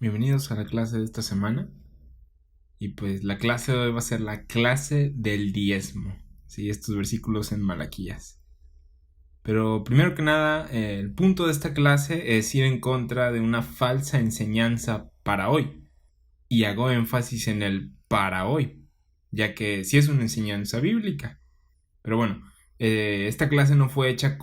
Bienvenidos a la clase de esta semana. Y pues la clase de hoy va a ser la clase del diezmo. Sí, estos versículos en Malaquías. Pero primero que nada, el punto de esta clase es ir en contra de una falsa enseñanza para hoy. Y hago énfasis en el para hoy, ya que sí es una enseñanza bíblica. Pero bueno, esta clase no fue hecha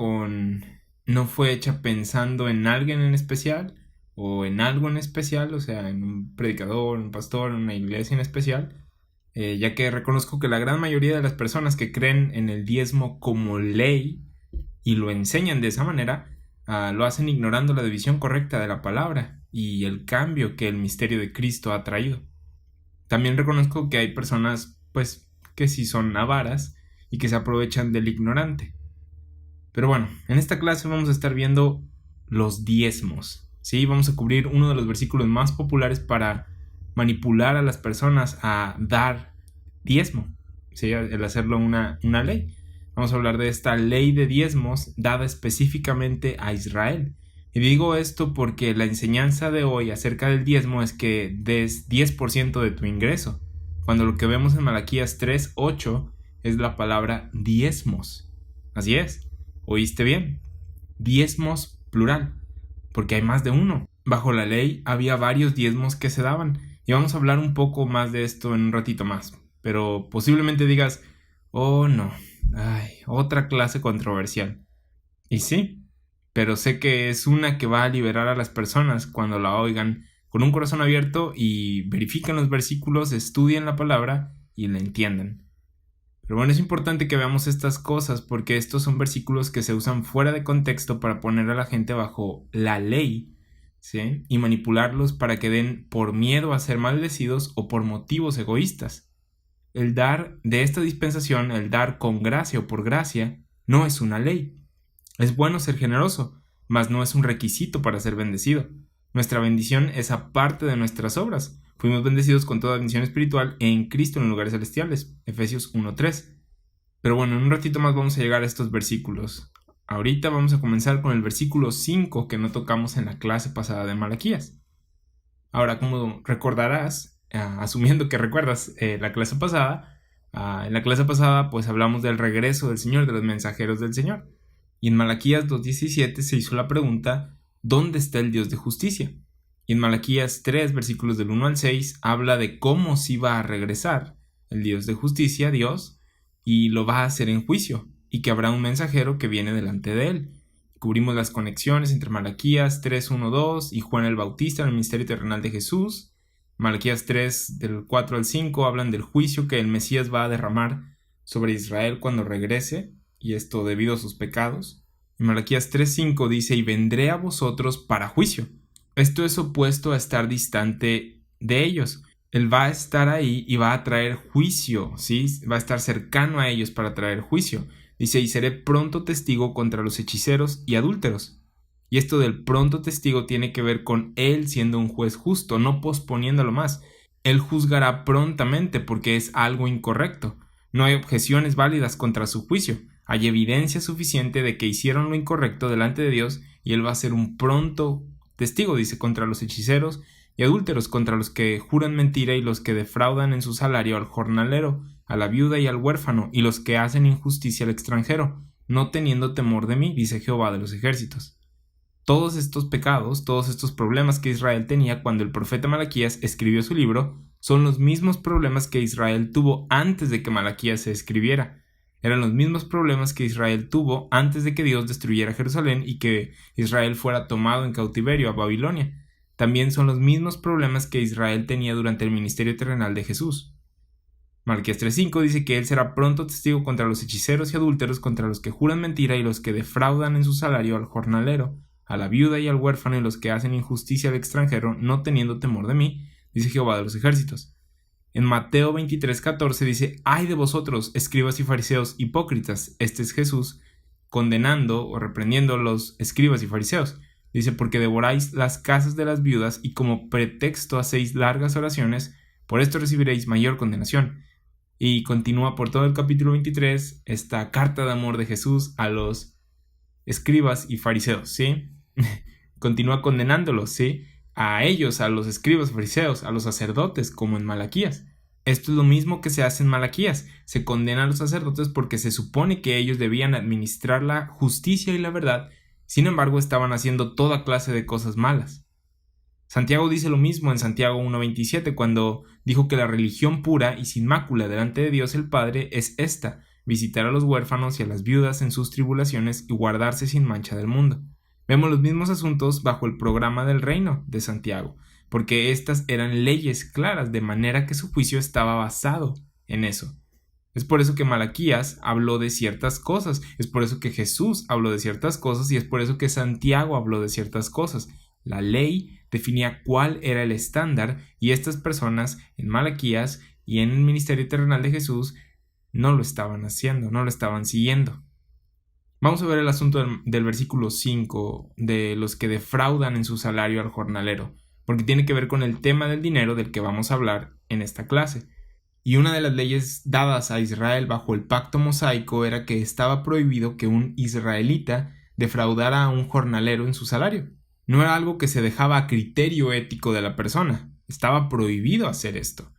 pensando en alguien en especial o en algo en especial, o sea, en un predicador, un pastor, en una iglesia en especial, ya que reconozco que la gran mayoría de las personas que creen en el diezmo como ley y lo enseñan de esa manera, lo hacen ignorando la división correcta de la palabra y el cambio que el misterio de Cristo ha traído. También reconozco que hay personas, pues, que sí son avaras y que se aprovechan del ignorante. Pero bueno, en esta clase vamos a estar viendo los diezmos. Sí, vamos a cubrir uno de los versículos más populares para manipular a las personas a dar diezmo. Sí, el hacerlo una ley. Vamos a hablar de esta ley de diezmos dada específicamente a Israel. Y digo esto porque la enseñanza de hoy acerca del diezmo es que des 10% de tu ingreso, cuando lo que vemos en Malaquías 3:8 es la palabra diezmos. Así es, oíste bien, diezmos plural, porque hay más de uno. Bajo la ley había varios diezmos que se daban, y vamos a hablar un poco más de esto en un ratito más. Pero posiblemente digas, oh no, otra clase controversial. Y sí, pero sé que es una que va a liberar a las personas cuando la oigan con un corazón abierto y verifiquen los versículos, estudien la palabra y la entiendan. Pero bueno, es importante que veamos estas cosas porque estos son versículos que se usan fuera de contexto para poner a la gente bajo la ley, ¿sí? Y manipularlos para que den por miedo a ser maldecidos o por motivos egoístas. El dar de esta dispensación, el dar con gracia o por gracia, no es una ley. Es bueno ser generoso, mas no es un requisito para ser bendecido. Nuestra bendición es aparte de nuestras obras. Fuimos bendecidos con toda bendición espiritual en Cristo en los lugares celestiales. Efesios 1:3. Pero bueno, en un ratito más vamos a llegar a estos versículos. Ahorita vamos a comenzar con el versículo 5 que no tocamos en la clase pasada de Malaquías. Ahora, como recordarás, asumiendo que recuerdas la clase pasada, en la clase pasada pues hablamos del regreso del Señor, de los mensajeros del Señor. Y en Malaquías 2:17 se hizo la pregunta, ¿dónde está el Dios de justicia? Y en Malaquías 3, versículos del 1 al 6, habla de cómo sí va a regresar el Dios de justicia, Dios, y lo va a hacer en juicio, y que habrá un mensajero que viene delante de él. Cubrimos las conexiones entre Malaquías 3:1-2 y Juan el Bautista en el ministerio terrenal de Jesús. Malaquías 3, del 4 al 5, hablan del juicio que el Mesías va a derramar sobre Israel cuando regrese, y esto debido a sus pecados. Y Malaquías 3:5 dice, y vendré a vosotros para juicio. Esto es opuesto a estar distante de ellos. Él va a estar ahí y va a traer juicio, ¿sí? Va a estar cercano a ellos para traer juicio. Dice, y seré pronto testigo contra los hechiceros y adúlteros. Y esto del pronto testigo tiene que ver con él siendo un juez justo, no posponiéndolo más. Él juzgará prontamente porque es algo incorrecto. No hay objeciones válidas contra su juicio. Hay evidencia suficiente de que hicieron lo incorrecto delante de Dios y él va a ser un pronto testigo, dice, contra los hechiceros y adúlteros, contra los que juran mentira y los que defraudan en su salario al jornalero, a la viuda y al huérfano, y los que hacen injusticia al extranjero, no teniendo temor de mí, dice Jehová de los ejércitos. Todos estos pecados, todos estos problemas que Israel tenía cuando el profeta Malaquías escribió su libro, son los mismos problemas que Israel tuvo antes de que Malaquías se escribiera. Eran los mismos problemas que Israel tuvo antes de que Dios destruyera Jerusalén y que Israel fuera tomado en cautiverio a Babilonia. También son los mismos problemas que Israel tenía durante el ministerio terrenal de Jesús. Malaquías 3:5 dice que él será pronto testigo contra los hechiceros y adúlteros, contra los que juran mentira y los que defraudan en su salario al jornalero, a la viuda y al huérfano y los que hacen injusticia al extranjero, no teniendo temor de mí, dice Jehová de los ejércitos. En Mateo 23:14 dice, ¡ay de vosotros, escribas y fariseos hipócritas! Este es Jesús condenando o reprendiendo a los escribas y fariseos. Dice, porque devoráis las casas de las viudas y como pretexto hacéis largas oraciones, por esto recibiréis mayor condenación. Y continúa por todo el capítulo 23 esta carta de amor de Jesús a los escribas y fariseos, ¿sí? Continúa condenándolos, ¿sí? a ellos, a los escribas fariseos, a los sacerdotes, como en Malaquías. Esto es lo mismo que se hace en Malaquías. Se condena a los sacerdotes porque se supone que ellos debían administrar la justicia y la verdad, sin embargo estaban haciendo toda clase de cosas malas. Santiago dice lo mismo en Santiago 1:27 cuando dijo que la religión pura y sin mácula delante de Dios el Padre es esta: visitar a los huérfanos y a las viudas en sus tribulaciones y guardarse sin mancha del mundo. Vemos los mismos asuntos bajo el programa del reino de Santiago, porque estas eran leyes claras, de manera que su juicio estaba basado en eso. Es por eso que Malaquías habló de ciertas cosas, es por eso que Jesús habló de ciertas cosas y es por eso que Santiago habló de ciertas cosas. La ley definía cuál era el estándar y estas personas en Malaquías y en el ministerio terrenal de Jesús no lo estaban haciendo, no lo estaban siguiendo. Vamos a ver el asunto del versículo 5 de los que defraudan en su salario al jornalero, porque tiene que ver con el tema del dinero del que vamos a hablar en esta clase. Y una de las leyes dadas a Israel bajo el pacto mosaico era que estaba prohibido que un israelita defraudara a un jornalero en su salario. No era algo que se dejaba a criterio ético de la persona, estaba prohibido hacer esto.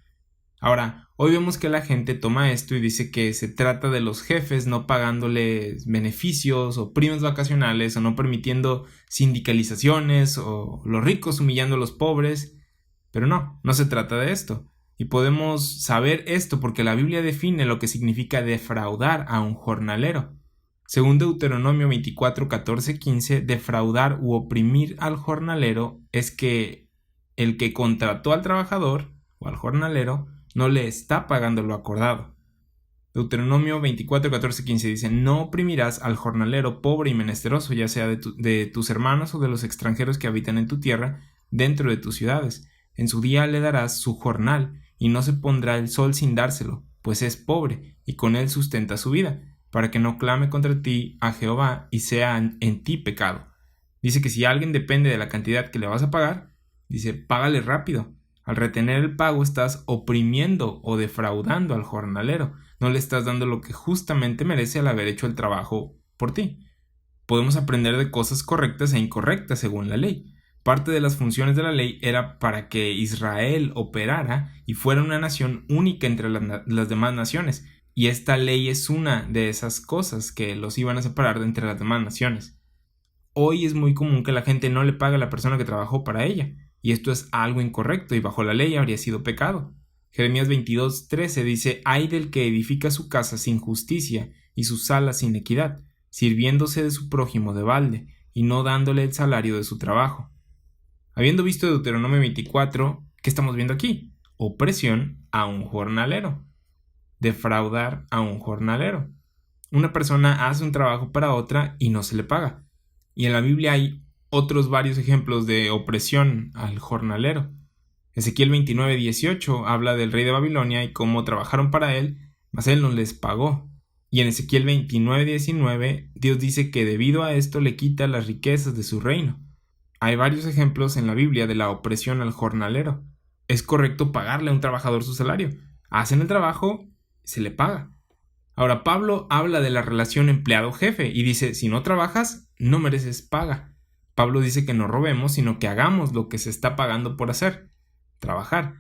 Ahora, hoy vemos que la gente toma esto y dice que se trata de los jefes no pagándoles beneficios o primas vacacionales o no permitiendo sindicalizaciones o los ricos humillando a los pobres, pero no se trata de esto. Y podemos saber esto porque la Biblia define lo que significa defraudar a un jornalero. Según Deuteronomio 24, 14, 15, defraudar u oprimir al jornalero es que el que contrató al trabajador o al jornalero no le está pagando lo acordado. Deuteronomio 24, 14, 15 dice: no oprimirás al jornalero pobre y menesteroso, ya sea de tus hermanos o de los extranjeros que habitan en tu tierra, dentro de tus ciudades. En su día le darás su jornal, y no se pondrá el sol sin dárselo, pues es pobre, y con él sustenta su vida, para que no clame contra ti a Jehová y sea en ti pecado. Dice que si alguien depende de la cantidad que le vas a pagar, dice, págale rápido. Al retener el pago estás oprimiendo o defraudando al jornalero. No le estás dando lo que justamente merece al haber hecho el trabajo por ti. Podemos aprender de cosas correctas e incorrectas según la ley. Parte de las funciones de la ley era para que Israel operara y fuera una nación única entre las demás naciones. Y esta ley es una de esas cosas que los iban a separar de entre las demás naciones. Hoy es muy común que la gente no le pague a la persona que trabajó para ella. Y esto es algo incorrecto y bajo la ley habría sido pecado. Jeremías 22:13 dice: ay del que edifica su casa sin justicia y su sala sin equidad, sirviéndose de su prójimo de balde y no dándole el salario de su trabajo. Habiendo visto Deuteronomio 24, ¿qué estamos viendo aquí? Opresión a un jornalero. Defraudar a un jornalero. Una persona hace un trabajo para otra y no se le paga. Y en la Biblia hay otros varios ejemplos de opresión al jornalero. Ezequiel 29:18 habla del rey de Babilonia y cómo trabajaron para él, mas él no les pagó. Y en Ezequiel 29:19 Dios dice que debido a esto le quita las riquezas de su reino. Hay varios ejemplos en la Biblia de la opresión al jornalero. Es correcto pagarle a un trabajador su salario. Hacen el trabajo, se le paga. Ahora Pablo habla de la relación empleado-jefe y dice: si no trabajas, no mereces paga. Pablo dice que no robemos, sino que hagamos lo que se está pagando por hacer, trabajar.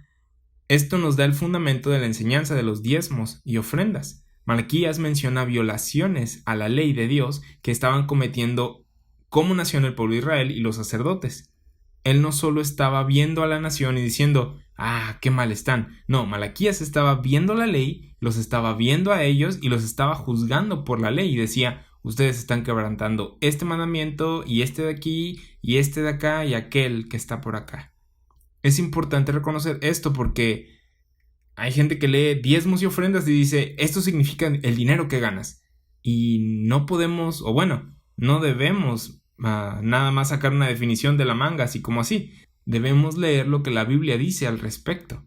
Esto nos da el fundamento de la enseñanza de los diezmos y ofrendas. Malaquías menciona violaciones a la ley de Dios que estaban cometiendo como nación el pueblo de Israel y los sacerdotes. Él no solo estaba viendo a la nación y diciendo: qué mal están. No, Malaquías estaba viendo la ley, los estaba viendo a ellos y los estaba juzgando por la ley y decía: ustedes están quebrantando este mandamiento y este de aquí y este de acá y aquel que está por acá. Es importante reconocer esto porque hay gente que lee diezmos y ofrendas y dice: esto significa el dinero que ganas. Y no podemos, o bueno, no debemos nada más sacar una definición de la manga así como así. Debemos leer lo que la Biblia dice al respecto.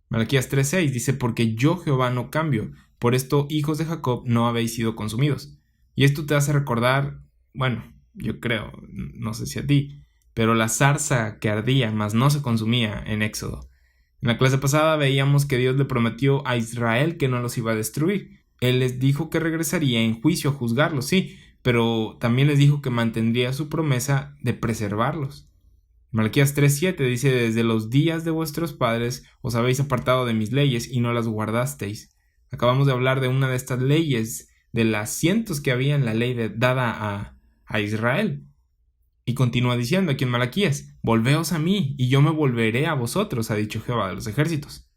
Malaquías 3:6 dice: porque yo Jehová no cambio, por esto hijos de Jacob no habéis sido consumidos. Y esto te hace recordar, bueno, yo creo, no sé si a ti, pero la zarza que ardía, mas no se consumía en Éxodo. En la clase pasada veíamos que Dios le prometió a Israel que no los iba a destruir. Él les dijo que regresaría en juicio a juzgarlos, sí, pero también les dijo que mantendría su promesa de preservarlos. Malaquías 3:7 dice: desde los días de vuestros padres os habéis apartado de mis leyes y no las guardasteis. Acabamos de hablar de una de estas leyes, de las cientos que había en la ley dada a Israel. Y continúa diciendo aquí en Malaquías: volveos a mí y yo me volveré a vosotros, ha dicho Jehová de los ejércitos.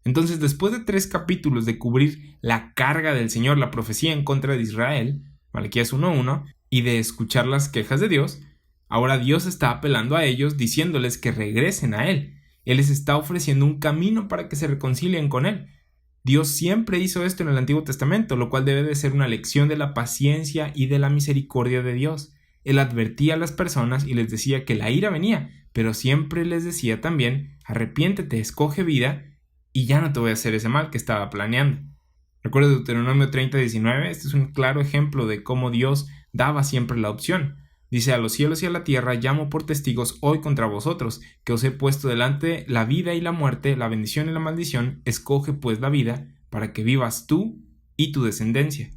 Entonces, después de 3 capítulos de cubrir la carga del Señor, la profecía en contra de Israel, Malaquías 1:1, y de escuchar las quejas de Dios, ahora Dios está apelando a ellos diciéndoles que regresen a Él. Él les está ofreciendo un camino para que se reconcilien con Él. Dios siempre hizo esto en el Antiguo Testamento, lo cual debe de ser una lección de la paciencia y de la misericordia de Dios. Él advertía a las personas y les decía que la ira venía, pero siempre les decía también: arrepiéntete, escoge vida y ya no te voy a hacer ese mal que estaba planeando. Recuerda Deuteronomio 30:19, este es un claro ejemplo de cómo Dios daba siempre la opción. Dice: a los cielos y a la tierra llamo por testigos hoy contra vosotros, que os he puesto delante la vida y la muerte, la bendición y la maldición. Escoge pues la vida, para que vivas tú y tu descendencia.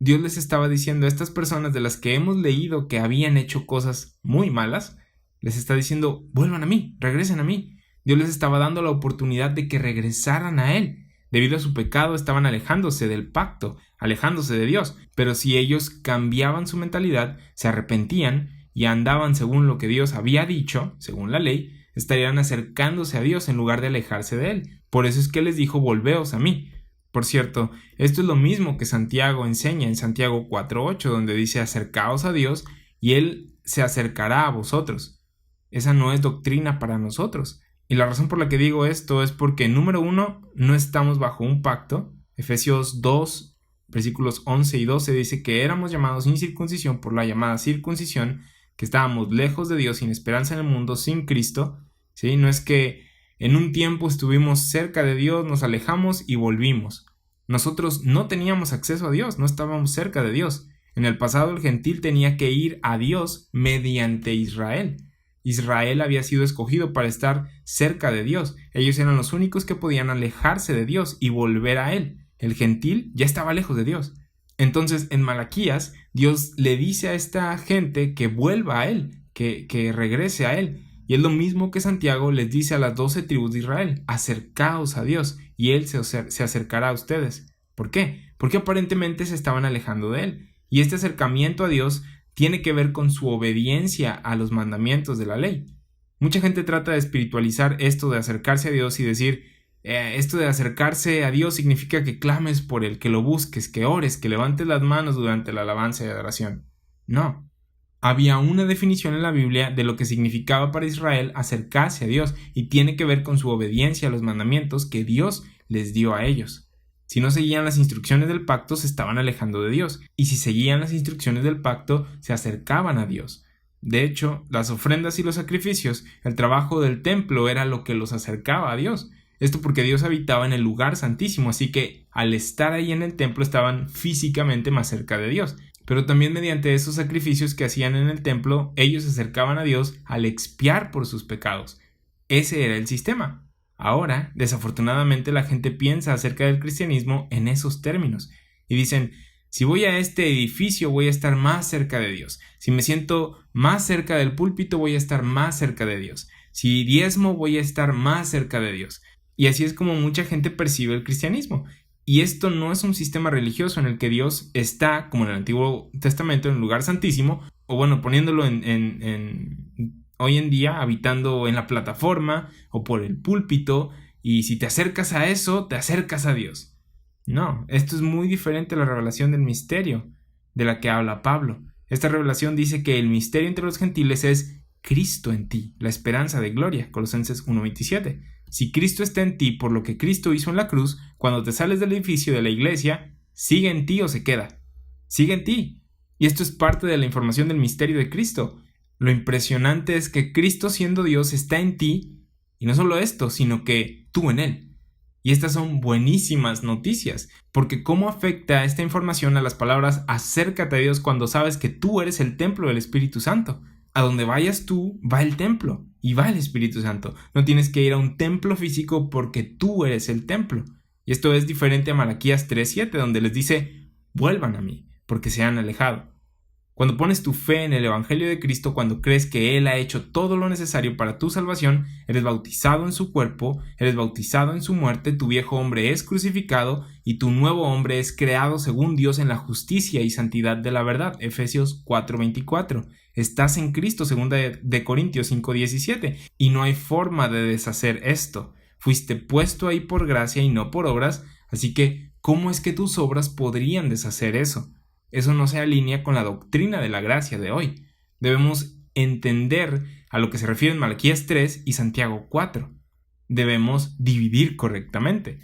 Dios les estaba diciendo a estas personas de las que hemos leído que habían hecho cosas muy malas, les está diciendo: vuelvan a mí, regresen a mí. Dios les estaba dando la oportunidad de que regresaran a Él. Debido a su pecado estaban alejándose del pacto, alejándose de Dios, pero si ellos cambiaban su mentalidad, se arrepentían y andaban según lo que Dios había dicho, según la ley, estarían acercándose a Dios en lugar de alejarse de Él. Por eso es que les dijo: volveos a mí. Por cierto, esto es lo mismo que Santiago enseña en Santiago 4:8, donde dice: acercaos a Dios y Él se acercará a vosotros. Esa no es doctrina para nosotros. Y la razón por la que digo esto es porque, número 1, no estamos bajo un pacto. Efesios 2, versículos 11 y 12 dice que éramos llamados sin circuncisión por la llamada circuncisión, que estábamos lejos de Dios, sin esperanza en el mundo, sin Cristo. ¿Sí? No es que en un tiempo estuvimos cerca de Dios, nos alejamos y volvimos. Nosotros no teníamos acceso a Dios, no estábamos cerca de Dios. En el pasado el gentil tenía que ir a Dios mediante Israel. Israel había sido escogido para estar cerca de Dios. Ellos eran los únicos que podían alejarse de Dios y volver a Él. El gentil ya estaba lejos de Dios. Entonces, en Malaquías, Dios le dice a esta gente que vuelva a Él, que regrese a Él. Y es lo mismo que Santiago les dice a las 12 tribus de Israel: acercaos a Dios y Él se acercará a ustedes. ¿Por qué? Porque aparentemente se estaban alejando de Él. Y este acercamiento a Dios tiene que ver con su obediencia a los mandamientos de la ley. Mucha gente trata de espiritualizar esto de acercarse a Dios y decir: esto de acercarse a Dios significa que clames por Él, que lo busques, que ores, que levantes las manos durante la alabanza y adoración. No. Había una definición en la Biblia de lo que significaba para Israel acercarse a Dios, y tiene que ver con su obediencia a los mandamientos que Dios les dio a ellos. Si no seguían las instrucciones del pacto, se estaban alejando de Dios, y si seguían las instrucciones del pacto, se acercaban a Dios. De hecho, las ofrendas y los sacrificios, el trabajo del templo, era lo que los acercaba a Dios. Esto porque Dios habitaba en el lugar santísimo, así que al estar ahí en el templo estaban físicamente más cerca de Dios. Pero también mediante esos sacrificios que hacían en el templo, ellos se acercaban a Dios al expiar por sus pecados. Ese era el sistema. Ahora, desafortunadamente, la gente piensa acerca del cristianismo en esos términos y dicen: si voy a este edificio voy a estar más cerca de Dios, si me siento más cerca del púlpito voy a estar más cerca de Dios, si diezmo voy a estar más cerca de Dios. Y así es como mucha gente percibe el cristianismo. Y esto no es un sistema religioso en el que Dios está, como en el Antiguo Testamento, en el lugar santísimo, o bueno, poniéndolo hoy en día, habitando en la plataforma o por el púlpito, y si te acercas a eso, te acercas a Dios. No, esto es muy diferente a la revelación del misterio de la que habla Pablo. Esta revelación dice que el misterio entre los gentiles es Cristo en ti, la esperanza de gloria, Colosenses 1:27. Si Cristo está en ti por lo que Cristo hizo en la cruz, cuando te sales del edificio de la iglesia, ¿sigue en ti o se queda? Sigue en ti. Y esto es parte de la información del misterio de Cristo. Lo impresionante es que Cristo, siendo Dios, está en ti, y no solo esto, sino que tú en Él. Y estas son buenísimas noticias, porque ¿cómo afecta esta información a las palabras acércate a Dios cuando sabes que tú eres el templo del Espíritu Santo? A donde vayas tú, va el templo y va el Espíritu Santo. No tienes que ir a un templo físico porque tú eres el templo. Y esto es diferente a Malaquías 3:7, donde les dice: vuelvan a mí, porque se han alejado. Cuando pones tu fe en el Evangelio de Cristo, cuando crees que Él ha hecho todo lo necesario para tu salvación, eres bautizado en su cuerpo, eres bautizado en su muerte, tu viejo hombre es crucificado y tu nuevo hombre es creado según Dios en la justicia y santidad de la verdad. Efesios 4:24. Estás en Cristo, 2 de Corintios 5:17, y no hay forma de deshacer esto. Fuiste puesto ahí por gracia y no por obras, así que ¿cómo es que tus obras podrían deshacer eso? Eso no se alinea con la doctrina de la gracia de hoy. Debemos entender a lo que se refiere en Malaquías 3 y Santiago 4. Debemos dividir correctamente.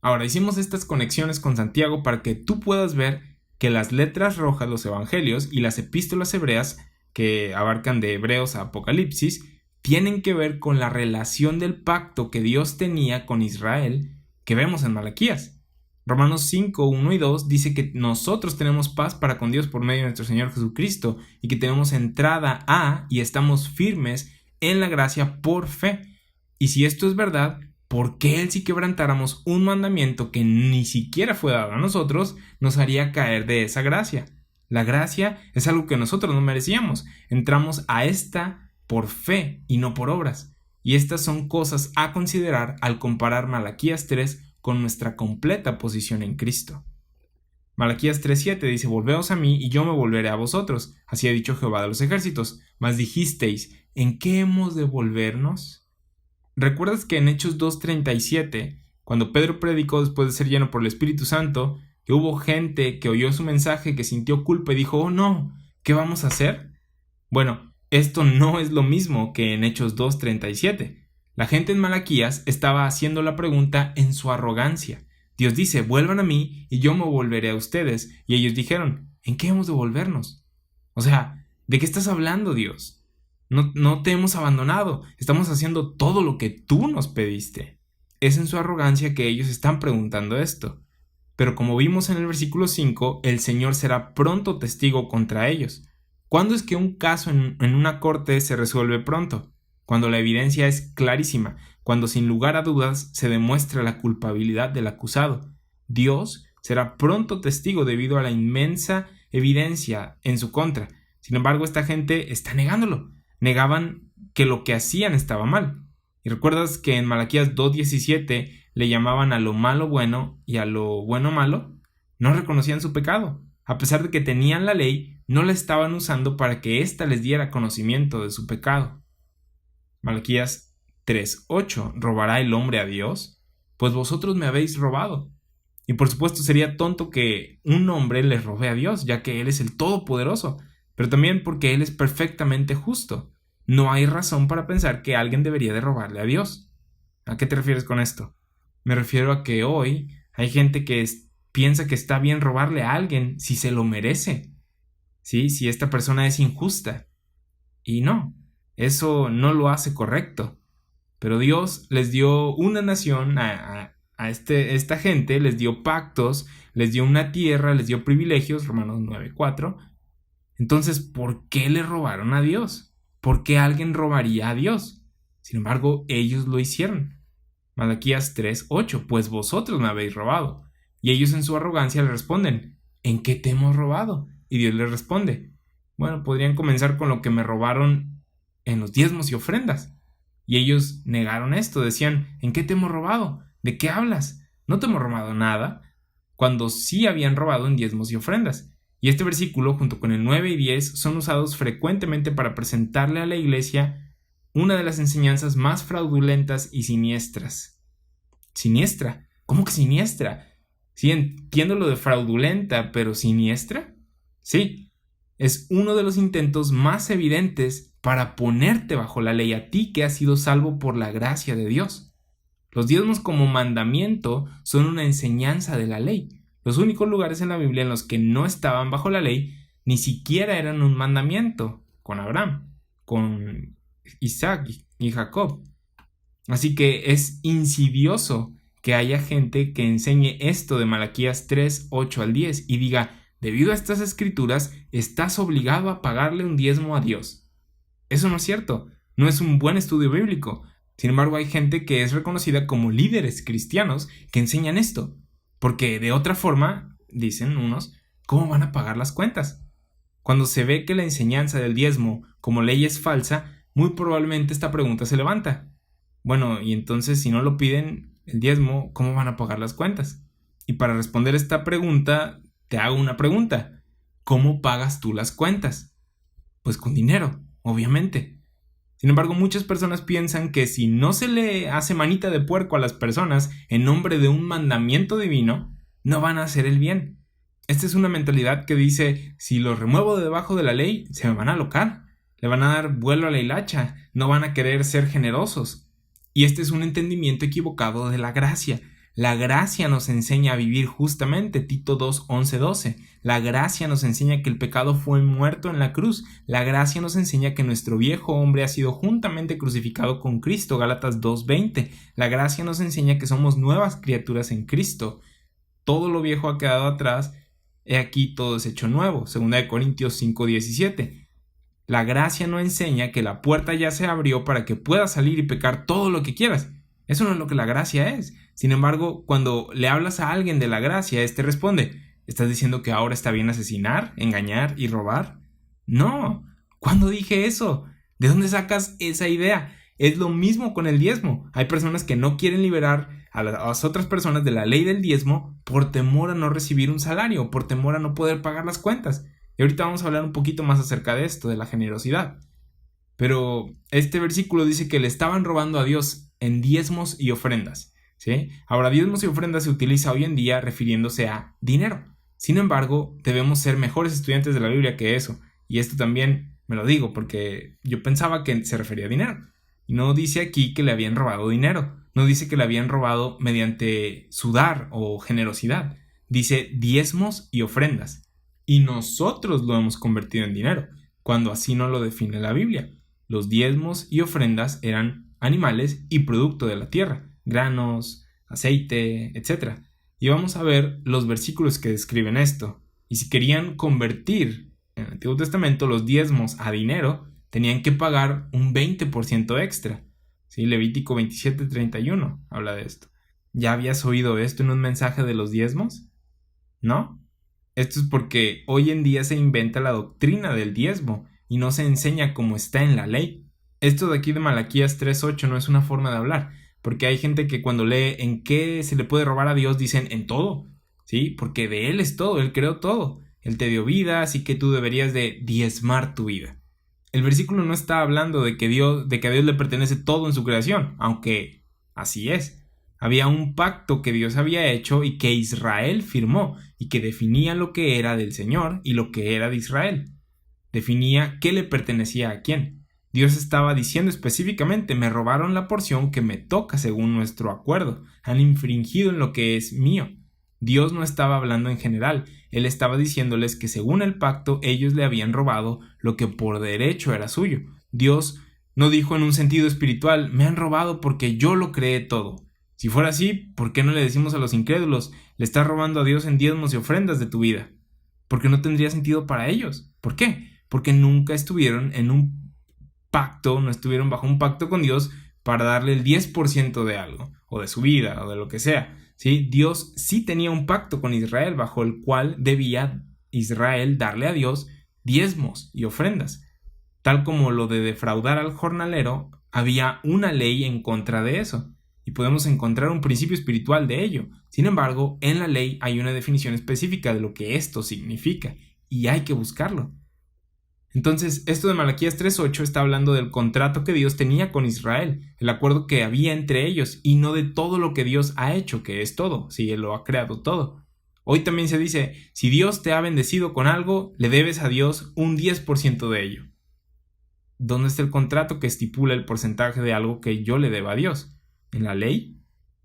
Ahora, hicimos estas conexiones con Santiago para que tú puedas ver que las letras rojas, los evangelios y las epístolas hebreas, que abarcan de Hebreos a Apocalipsis, tienen que ver con la relación del pacto que Dios tenía con Israel que vemos en Malaquías. Romanos 5, 1 y 2 dice que nosotros tenemos paz para con Dios por medio de nuestro Señor Jesucristo y que tenemos entrada a y estamos firmes en la gracia por fe. Y si esto es verdad, ¿por qué Él, si quebrantáramos un mandamiento que ni siquiera fue dado a nosotros, nos haría caer de esa gracia? La gracia es algo que nosotros no merecíamos. Entramos a esta por fe y no por obras. Y estas son cosas a considerar al comparar Malaquías 3 con nuestra completa posición en Cristo. Malaquías 3:7 dice: Volveos a mí y yo me volveré a vosotros. Así ha dicho Jehová de los ejércitos. Mas dijisteis: ¿en qué hemos de volvernos? ¿Recuerdas que en Hechos 2:37, cuando Pedro predicó después de ser lleno por el Espíritu Santo, que hubo gente que oyó su mensaje, que sintió culpa y dijo: oh no, ¿qué vamos a hacer? Bueno, esto no es lo mismo que en Hechos 2:37. La gente en Malaquías estaba haciendo la pregunta en su arrogancia. Dios dice: vuelvan a mí y yo me volveré a ustedes. Y ellos dijeron: ¿en qué hemos de volvernos? O sea, ¿de qué estás hablando, Dios? No te hemos abandonado. Estamos haciendo todo lo que tú nos pediste. Es en su arrogancia que ellos están preguntando esto. Pero como vimos en el versículo 5, el Señor será pronto testigo contra ellos. ¿Cuándo es que un caso en una corte se resuelve pronto? Cuando la evidencia es clarísima, cuando sin lugar a dudas se demuestra la culpabilidad del acusado. Dios será pronto testigo debido a la inmensa evidencia en su contra. Sin embargo, esta gente está negándolo. Negaban que lo que hacían estaba mal. Y recuerdas que en Malaquías 2:17 le llamaban a lo malo bueno y a lo bueno malo. No reconocían su pecado. A pesar de que tenían la ley, no la estaban usando para que ésta les diera conocimiento de su pecado. Malaquías 3:8. ¿Robará el hombre a Dios? Pues vosotros me habéis robado. Y por supuesto sería tonto que un hombre le robe a Dios, ya que Él es el Todopoderoso, pero también porque Él es perfectamente justo. No hay razón para pensar que alguien debería de robarle a Dios. ¿A qué te refieres con esto? Me refiero a que hoy hay gente que piensa que está bien robarle a alguien si se lo merece, ¿sí? Si esta persona es injusta. Y no. Eso no lo hace correcto. Pero Dios les dio una nación a esta gente, les dio pactos, les dio una tierra, les dio privilegios, Romanos 9:4. Entonces, ¿por qué le robaron a Dios? ¿Por qué alguien robaría a Dios? Sin embargo, ellos lo hicieron. Malaquías 3:8, pues vosotros me habéis robado. Y ellos en su arrogancia le responden: ¿en qué te hemos robado? Y Dios les responde: bueno, podrían comenzar con lo que me robaron en los diezmos y ofrendas. Y ellos negaron esto, decían: ¿en qué te hemos robado? ¿De qué hablas? No te hemos robado nada, cuando sí habían robado en diezmos y ofrendas. Y este versículo, junto con el 9 y 10, son usados frecuentemente para presentarle a la iglesia una de las enseñanzas más fraudulentas y siniestras. ¿Siniestra? ¿Cómo que siniestra? Sí, entiendo lo de fraudulenta, pero ¿siniestra? Sí, es uno de los intentos más evidentes para ponerte bajo la ley a ti que has sido salvo por la gracia de Dios. Los diezmos como mandamiento son una enseñanza de la ley. Los únicos lugares en la Biblia en los que no estaban bajo la ley ni siquiera eran un mandamiento, con Abraham, con Isaac y Jacob. Así que es insidioso que haya gente que enseñe esto de Malaquías 3:8-10 y diga: debido a estas escrituras estás obligado a pagarle un diezmo a Dios. Eso no es cierto, no es un buen estudio bíblico. Sin embargo, hay gente que es reconocida como líderes cristianos que enseñan esto, porque de otra forma, dicen unos, ¿cómo van a pagar las cuentas? Cuando se ve que la enseñanza del diezmo como ley es falsa, muy probablemente esta pregunta se levanta. Bueno, y entonces si no lo piden el diezmo, ¿cómo van a pagar las cuentas? Y para responder esta pregunta, te hago una pregunta. ¿Cómo pagas tú las cuentas? Pues con dinero, obviamente. Sin embargo, muchas personas piensan que si no se le hace manita de puerco a las personas en nombre de un mandamiento divino, no van a hacer el bien. Esta es una mentalidad que dice, si los remuevo de debajo de la ley, se me van a alocar, le van a dar vuelo a la hilacha, no van a querer ser generosos. Y este es un entendimiento equivocado de la gracia. La gracia nos enseña a vivir justamente, Tito 2, 11, 12. La gracia nos enseña que el pecado fue muerto en la cruz. La gracia nos enseña que nuestro viejo hombre ha sido juntamente crucificado con Cristo, Gálatas 2, 20. La gracia nos enseña que somos nuevas criaturas en Cristo. Todo lo viejo ha quedado atrás, he aquí todo es hecho nuevo, 2 Corintios 5, 17. La gracia no enseña que la puerta ya se abrió para que puedas salir y pecar todo lo que quieras. Eso no es lo que la gracia es. Sin embargo, cuando le hablas a alguien de la gracia, éste responde, ¿estás diciendo que ahora está bien asesinar, engañar y robar? No. ¿Cuándo dije eso? ¿De dónde sacas esa idea? Es lo mismo con el diezmo. Hay personas que no quieren liberar a las otras personas de la ley del diezmo por temor a no recibir un salario, por temor a no poder pagar las cuentas. Y ahorita vamos a hablar un poquito más acerca de esto, de la generosidad. Pero este versículo dice que le estaban robando a Dios en diezmos y ofrendas, ¿sí? Ahora, diezmos y ofrendas se utiliza hoy en día refiriéndose a dinero. Sin embargo, debemos ser mejores estudiantes de la Biblia que eso. Y esto también me lo digo porque yo pensaba que se refería a dinero. Y no dice aquí que le habían robado dinero. No dice que le habían robado mediante sudar o generosidad. Dice diezmos y ofrendas. Y nosotros lo hemos convertido en dinero, cuando así no lo define la Biblia. Los diezmos y ofrendas eran animales y producto de la tierra, granos, aceite, etc. Y vamos a ver los versículos que describen esto. Y si querían convertir en el Antiguo Testamento los diezmos a dinero, tenían que pagar un 20% extra. ¿Sí? Levítico 27:31 habla de esto. ¿Ya habías oído esto en un mensaje de los diezmos? ¿No? Esto es porque hoy en día se inventa la doctrina del diezmo y no se enseña como está en la ley. Esto de aquí de Malaquías 3:8 no es una forma de hablar, porque hay gente que cuando lee en qué se le puede robar a Dios dicen en todo, ¿sí? Porque de Él es todo, Él creó todo. Él te dio vida, así que tú deberías de diezmar tu vida. El versículo no está hablando de que a Dios le pertenece todo en su creación, aunque así es. Había un pacto que Dios había hecho y que Israel firmó y que definía lo que era del Señor y lo que era de Israel. Definía qué le pertenecía a quién. Dios estaba diciendo específicamente, me robaron la porción que me toca según nuestro acuerdo, han infringido en lo que es mío. Dios no estaba hablando en general, Él estaba diciéndoles que según el pacto ellos le habían robado lo que por derecho era suyo. Dios no dijo en un sentido espiritual, me han robado porque yo lo creé todo. Si fuera así, ¿por qué no le decimos a los incrédulos, le estás robando a Dios en diezmos y ofrendas de tu vida? Porque no tendría sentido para ellos. ¿Por qué? Porque nunca estuvieron en un pacto, no estuvieron bajo un pacto con Dios para darle el 10% de algo, o de su vida, o de lo que sea. ¿Sí? Dios sí tenía un pacto con Israel bajo el cual debía Israel darle a Dios diezmos y ofrendas. Tal como lo de defraudar al jornalero, había una ley en contra de eso. Y podemos encontrar un principio espiritual de ello. Sin embargo, en la ley hay una definición específica de lo que esto significa, y hay que buscarlo. Entonces, esto de Malaquías 3:8 está hablando del contrato que Dios tenía con Israel, el acuerdo que había entre ellos, y no de todo lo que Dios ha hecho, que es todo, si Él lo ha creado todo. Hoy también se dice, si Dios te ha bendecido con algo, le debes a Dios un 10% de ello. ¿Dónde está el contrato que estipula el porcentaje de algo que yo le deba a Dios? ¿En la ley?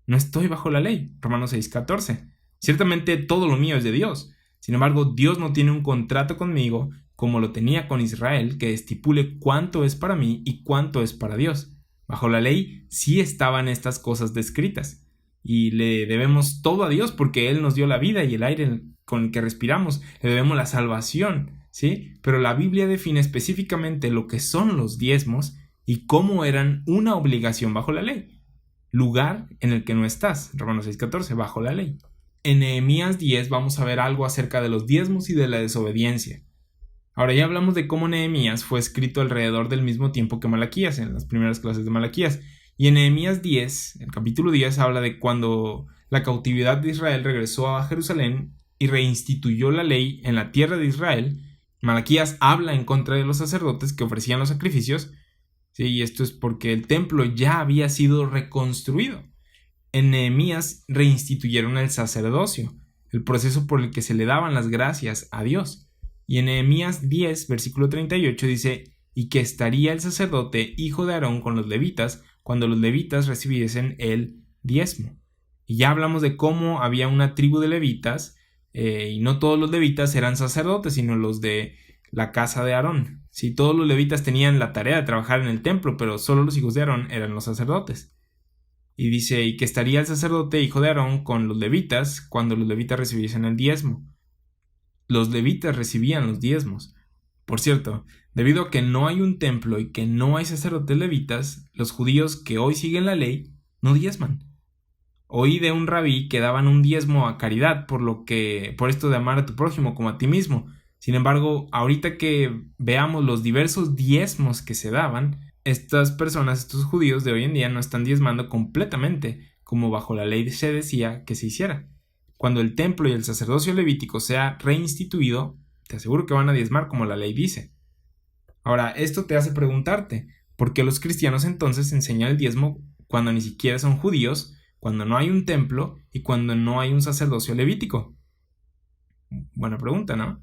No estoy bajo la ley. Romanos 6:14. Ciertamente todo lo mío es de Dios. Sin embargo, Dios no tiene un contrato conmigo como lo tenía con Israel que estipule cuánto es para mí y cuánto es para Dios. Bajo la ley sí estaban estas cosas descritas. Y le debemos todo a Dios porque Él nos dio la vida y el aire con el que respiramos. Le debemos la salvación, ¿sí? Pero la Biblia define específicamente lo que son los diezmos y cómo eran una obligación bajo la ley. Lugar en el que no estás, Romanos 6:14, bajo la ley. En Nehemías 10 vamos a ver algo acerca de los diezmos y de la desobediencia. Ahora ya hablamos de cómo Nehemías fue escrito alrededor del mismo tiempo que Malaquías, en las primeras clases de Malaquías. Y en Nehemías 10, el capítulo 10, habla de cuando la cautividad de Israel regresó a Jerusalén y reinstituyó la ley en la tierra de Israel. Malaquías habla en contra de los sacerdotes que ofrecían los sacrificios. Sí, y esto es porque el templo ya había sido reconstruido. En Nehemías reinstituyeron el sacerdocio, el proceso por el que se le daban las gracias a Dios. Y en Nehemías 10, versículo 38 dice: y que estaría el sacerdote hijo de Aarón con los levitas cuando los levitas recibiesen el diezmo. Y ya hablamos de cómo había una tribu de levitas, y no todos los levitas eran sacerdotes, sino los de la casa de Aarón. Sí, todos los levitas tenían la tarea de trabajar en el templo, pero solo los hijos de Aarón eran los sacerdotes. Y dice: y que estaría el sacerdote hijo de Aarón con los levitas cuando los levitas recibiesen el diezmo. Los levitas recibían los diezmos. Por cierto, debido a que no hay un templo y que no hay sacerdotes levitas, los judíos que hoy siguen la ley no diezman. Oí de un rabí que daban un diezmo a caridad por esto de amar a tu prójimo como a ti mismo. Sin embargo, ahorita que veamos los diversos diezmos que se daban, estas personas, estos judíos de hoy en día no están diezmando completamente como bajo la ley se decía que se hiciera. Cuando el templo y el sacerdocio levítico sea reinstituido, te aseguro que van a diezmar como la ley dice. Ahora, esto te hace preguntarte, ¿por qué los cristianos entonces enseñan el diezmo cuando ni siquiera son judíos, cuando no hay un templo y cuando no hay un sacerdocio levítico? Buena pregunta, ¿no?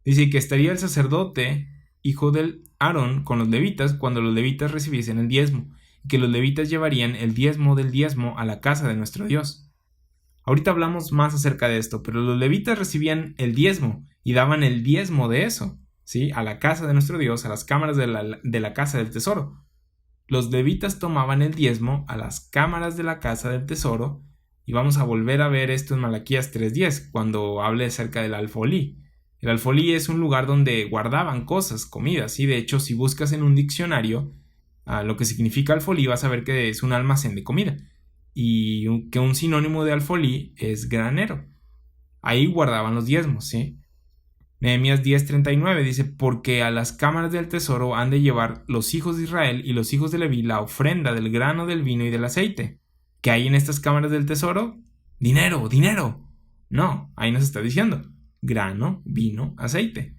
Dice que estaría el sacerdote, hijo del Aarón, con los levitas cuando los levitas recibiesen el diezmo, y que los levitas llevarían el diezmo del diezmo a la casa de nuestro Dios. Ahorita hablamos más acerca de esto, pero los levitas recibían el diezmo y daban el diezmo de eso, ¿sí? A la casa de nuestro Dios, a las cámaras de la casa del tesoro. Los levitas tomaban el diezmo a las cámaras de la casa del tesoro, y vamos a volver a ver esto en Malaquías 3:10, cuando hable acerca del alfolí. El alfolí es un lugar donde guardaban cosas, comidas, y de hecho si buscas en un diccionario lo que significa alfolí vas a ver que es un almacén de comida. Y que un sinónimo de alfolí es granero. Ahí guardaban los diezmos, ¿sí? Nehemías 10:39 dice: porque a las cámaras del tesoro han de llevar los hijos de Israel y los hijos de Leví la ofrenda del grano, del vino y del aceite. ¿Qué hay en estas cámaras del tesoro? ¡Dinero! ¡Dinero! No, ahí nos está diciendo grano, vino, aceite.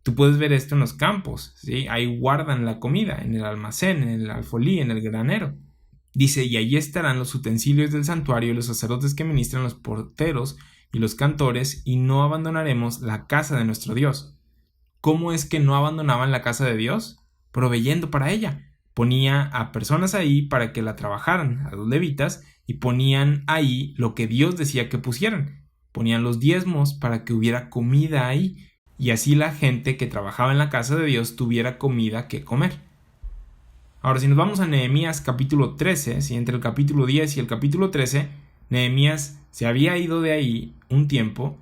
Tú puedes ver esto en los campos, ¿sí? Ahí guardan la comida, en el almacén, en el alfolí, en el granero. Dice: y allí estarán los utensilios del santuario y los sacerdotes que ministran, los porteros y los cantores, y no abandonaremos la casa de nuestro Dios. ¿Cómo es que no abandonaban la casa de Dios? Proveyendo para ella. Ponía a personas ahí para que la trabajaran, a los levitas, y ponían ahí lo que Dios decía que pusieran. Ponían los diezmos para que hubiera comida ahí, y así la gente que trabajaba en la casa de Dios tuviera comida que comer. Ahora, si nos vamos a Nehemías capítulo 13, si entre el capítulo 10 y el capítulo 13, Nehemías se había ido de ahí un tiempo,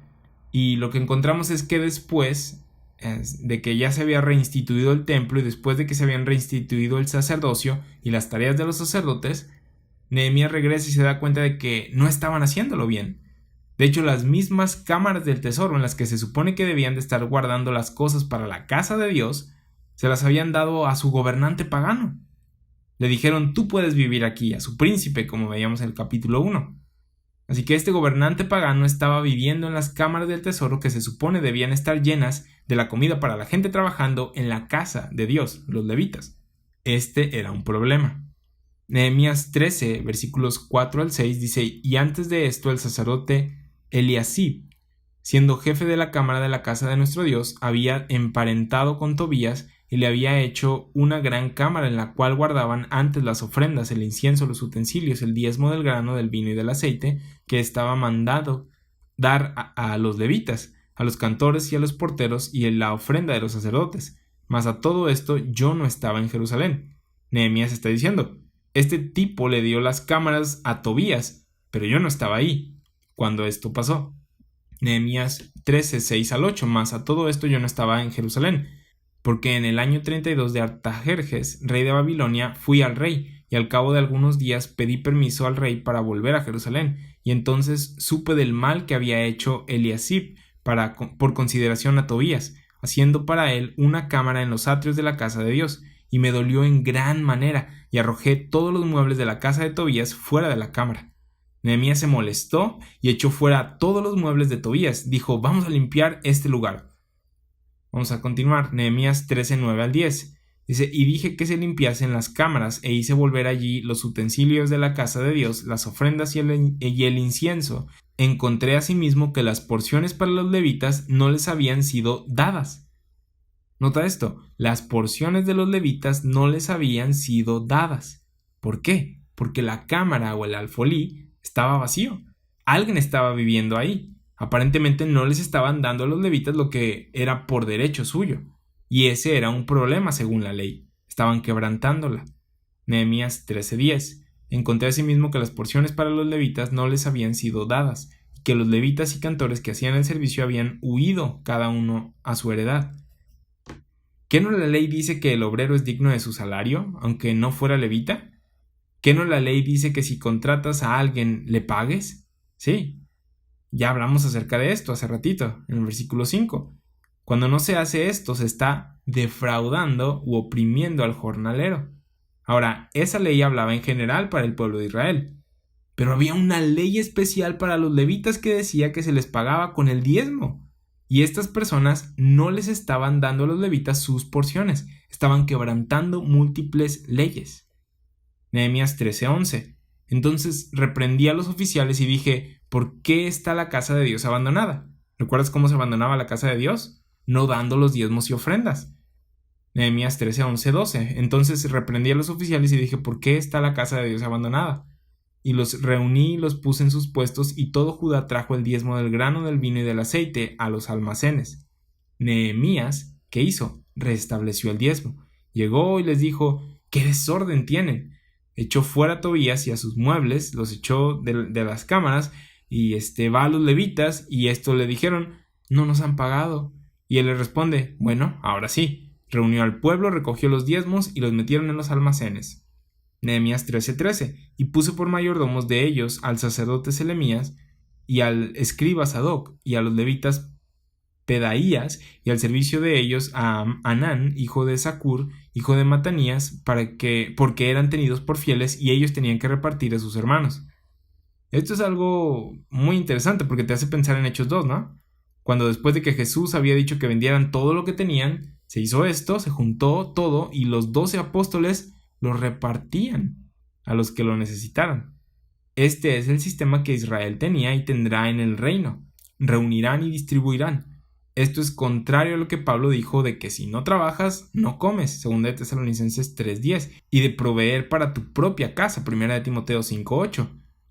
y lo que encontramos es que después de que ya se había reinstituido el templo y después de que se habían reinstituido el sacerdocio y las tareas de los sacerdotes, Nehemías regresa y se da cuenta de que no estaban haciéndolo bien. De hecho, las mismas cámaras del tesoro en las que se supone que debían de estar guardando las cosas para la casa de Dios, se las habían dado a su gobernante pagano. Le dijeron: tú puedes vivir aquí, a su príncipe, como veíamos en el capítulo 1. Así que este gobernante pagano estaba viviendo en las cámaras del tesoro que se supone debían estar llenas de la comida para la gente trabajando en la casa de Dios, los levitas. Este era un problema. Nehemías 13, versículos 4 al 6 dice: y antes de esto el sacerdote Eliasib, siendo jefe de la cámara de la casa de nuestro Dios, había emparentado con Tobías y le había hecho una gran cámara en la cual guardaban antes las ofrendas, el incienso, los utensilios, el diezmo del grano, del vino y del aceite, que estaba mandado dar a los levitas, a los cantores y a los porteros, y en la ofrenda de los sacerdotes. Mas a todo esto yo no estaba en Jerusalén. Nehemías está diciendo: este tipo le dio las cámaras a Tobías, pero yo no estaba ahí cuando esto pasó. Nehemías 13, 6 al 8. Mas a todo esto yo no estaba en Jerusalén, porque en el año 32 de Artajerjes, rey de Babilonia, fui al rey, y al cabo de algunos días pedí permiso al rey para volver a Jerusalén, y entonces supe del mal que había hecho Eliasib por consideración a Tobías. haciendo para él una cámara en los atrios de la casa de Dios, y me dolió en gran manera, y arrojé todos los muebles de la casa de Tobías fuera de la cámara. Nehemías se molestó y echó fuera todos los muebles de Tobías. Dijo: vamos a limpiar este lugar. Vamos a continuar. Nehemías 13, 9 al 10. Dice: y dije que se limpiasen las cámaras, e hice volver allí los utensilios de la casa de Dios, las ofrendas y el incienso. Encontré asimismo que las porciones para los levitas no les habían sido dadas. Nota esto: las porciones de los levitas no les habían sido dadas. ¿Por qué? Porque la cámara o el alfolí estaba vacío. Alguien estaba viviendo ahí. Aparentemente no les estaban dando a los levitas lo que era por derecho suyo. Y ese era un problema según la ley. Estaban quebrantándola. Nehemías 13:10. Encontré asimismo que las porciones para los levitas no les habían sido dadas, y que los levitas y cantores que hacían el servicio habían huido cada uno a su heredad. ¿Qué no la ley dice que el obrero es digno de su salario, aunque no fuera levita? ¿Qué no la ley dice que si contratas a alguien le pagues? Sí. Ya hablamos acerca de esto hace ratito, en el versículo 5. Cuando no se hace esto, se está defraudando u oprimiendo al jornalero. Ahora, esa ley hablaba en general para el pueblo de Israel, pero había una ley especial para los levitas que decía que se les pagaba con el diezmo, y estas personas no les estaban dando a los levitas sus porciones, estaban quebrantando múltiples leyes. Nehemías 13:11. Entonces reprendí a los oficiales y dije: ¿por qué está la casa de Dios abandonada? ¿Recuerdas cómo se abandonaba la casa de Dios? No dando los diezmos y ofrendas. Nehemías 13:11-12. Entonces reprendí a los oficiales y dije: ¿por qué está la casa de Dios abandonada? Y los reuní y los puse en sus puestos, y todo Judá trajo el diezmo del grano, del vino y del aceite a los almacenes. Nehemías, ¿qué hizo? Restableció el diezmo. Llegó y les dijo: ¿qué desorden tienen? Echó fuera a Tobías y a sus muebles, los echó de las cámaras, y va a los levitas, y esto le dijeron: no nos han pagado. Y él le responde: bueno, ahora sí. Reunió al pueblo, recogió los diezmos y los metieron en los almacenes. Nehemías 13:13. Y puso por mayordomos de ellos al sacerdote Selemías y al escriba Sadoc, y a los levitas Pedaías, y al servicio de ellos a Anán, hijo de Zacur, hijo de Matanías, porque eran tenidos por fieles, y ellos tenían que repartir a sus hermanos. Esto es algo muy interesante porque te hace pensar en Hechos 2, ¿no? Cuando después de que Jesús había dicho que vendieran todo lo que tenían, se hizo esto, se juntó todo, y los 12 apóstoles lo repartían a los que lo necesitaran. Este es el sistema que Israel tenía y tendrá en el reino. Reunirán y distribuirán. Esto es contrario a lo que Pablo dijo de que si no trabajas, no comes, 2 de Tesalonicenses 3:10, y de proveer para tu propia casa, 1 de Timoteo 5:8.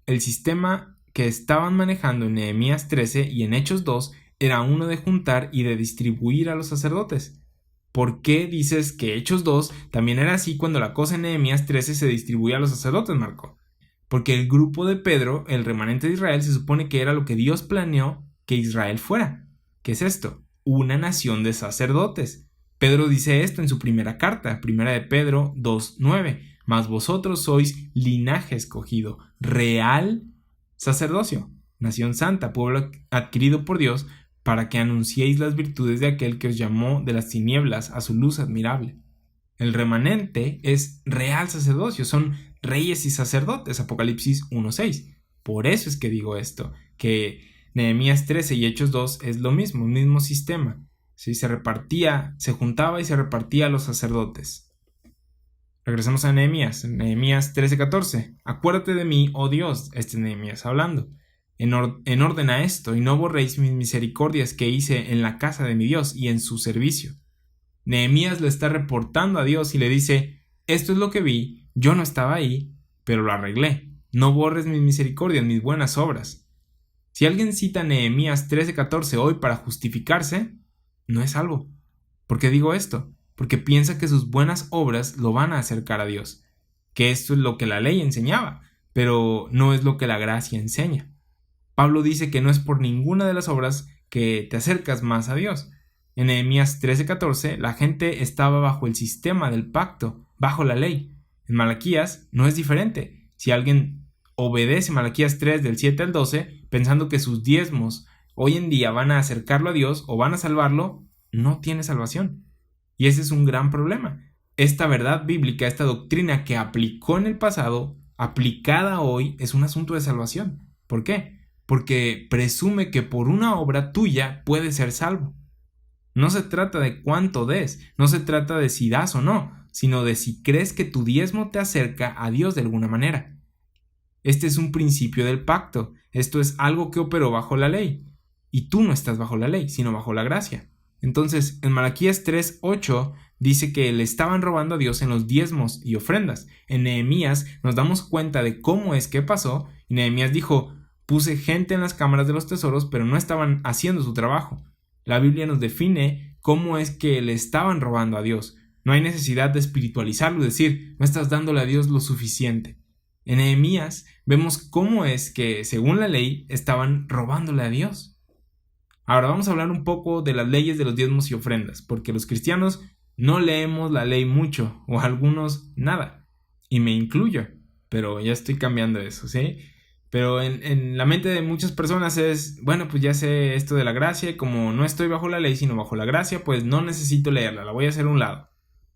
El sistema que estaban manejando en Nehemías 13 y en Hechos 2 era uno de juntar y de distribuir a los sacerdotes. ¿Por qué dices que Hechos 2 también era así cuando la cosa en Nehemías 13 se distribuía a los sacerdotes, Marco? Porque el grupo de Pedro, el remanente de Israel, se supone que era lo que Dios planeó que Israel fuera. ¿Qué es esto? Una nación de sacerdotes. Pedro dice esto en su primera carta, 1 de Pedro 2:9. Mas vosotros sois linaje escogido, real sacerdocio, nación santa, pueblo adquirido por Dios, para que anunciéis las virtudes de aquel que os llamó de las tinieblas a su luz admirable. El remanente es real sacerdocio, son reyes y sacerdotes, Apocalipsis 1:6. Por eso es que digo esto, que Nehemías 13 y Hechos 2 es lo mismo, el mismo sistema. ¿Sí? Se juntaba y se repartía a los sacerdotes. Regresamos a Nehemías 13:14. Acuérdate de mí, oh Dios, este es Nehemías hablando. En orden a esto, y no borréis mis misericordias que hice en la casa de mi Dios y en su servicio. Nehemías le está reportando a Dios y le dice: esto es lo que vi, yo no estaba ahí, pero lo arreglé. No borres mis misericordias, mis buenas obras. Si alguien cita Nehemías 13:14 hoy para justificarse, no es salvo. ¿Por qué digo esto? Porque piensa que sus buenas obras lo van a acercar a Dios, que esto es lo que la ley enseñaba, pero no es lo que la gracia enseña. Pablo dice que no es por ninguna de las obras que te acercas más a Dios. En Nehemías 13:14 la gente estaba bajo el sistema del pacto, bajo la ley. En Malaquías no es diferente. Si alguien obedece Malaquías 3 del 7 al 12, pensando que sus diezmos hoy en día van a acercarlo a Dios o van a salvarlo, no tiene salvación. Y ese es un gran problema. Esta verdad bíblica, esta doctrina que aplicó en el pasado, aplicada hoy, es un asunto de salvación. ¿Por qué? Porque presume que por una obra tuya puedes ser salvo. No se trata de cuánto des, no se trata de si das o no, sino de si crees que tu diezmo te acerca a Dios de alguna manera. Este es un principio del pacto, esto es algo que operó bajo la ley, y tú no estás bajo la ley, sino bajo la gracia. Entonces, en Malaquías 3:8 dice que le estaban robando a Dios en los diezmos y ofrendas. En Nehemías nos damos cuenta de cómo es que pasó, y Nehemías dijo: puse gente en las cámaras de los tesoros, pero no estaban haciendo su trabajo. La Biblia nos define cómo es que le estaban robando a Dios. No hay necesidad de espiritualizarlo, es decir, no estás dándole a Dios lo suficiente. En Nehemías vemos cómo es que, según la ley, estaban robándole a Dios. Ahora vamos a hablar un poco de las leyes de los diezmos y ofrendas, porque los cristianos no leemos la ley mucho, o algunos nada, y me incluyo, pero ya estoy cambiando eso, ¿sí? Pero en la mente de muchas personas es, bueno, pues ya sé esto de la gracia, y como no estoy bajo la ley, sino bajo la gracia, pues no necesito leerla, la voy a hacer a un lado.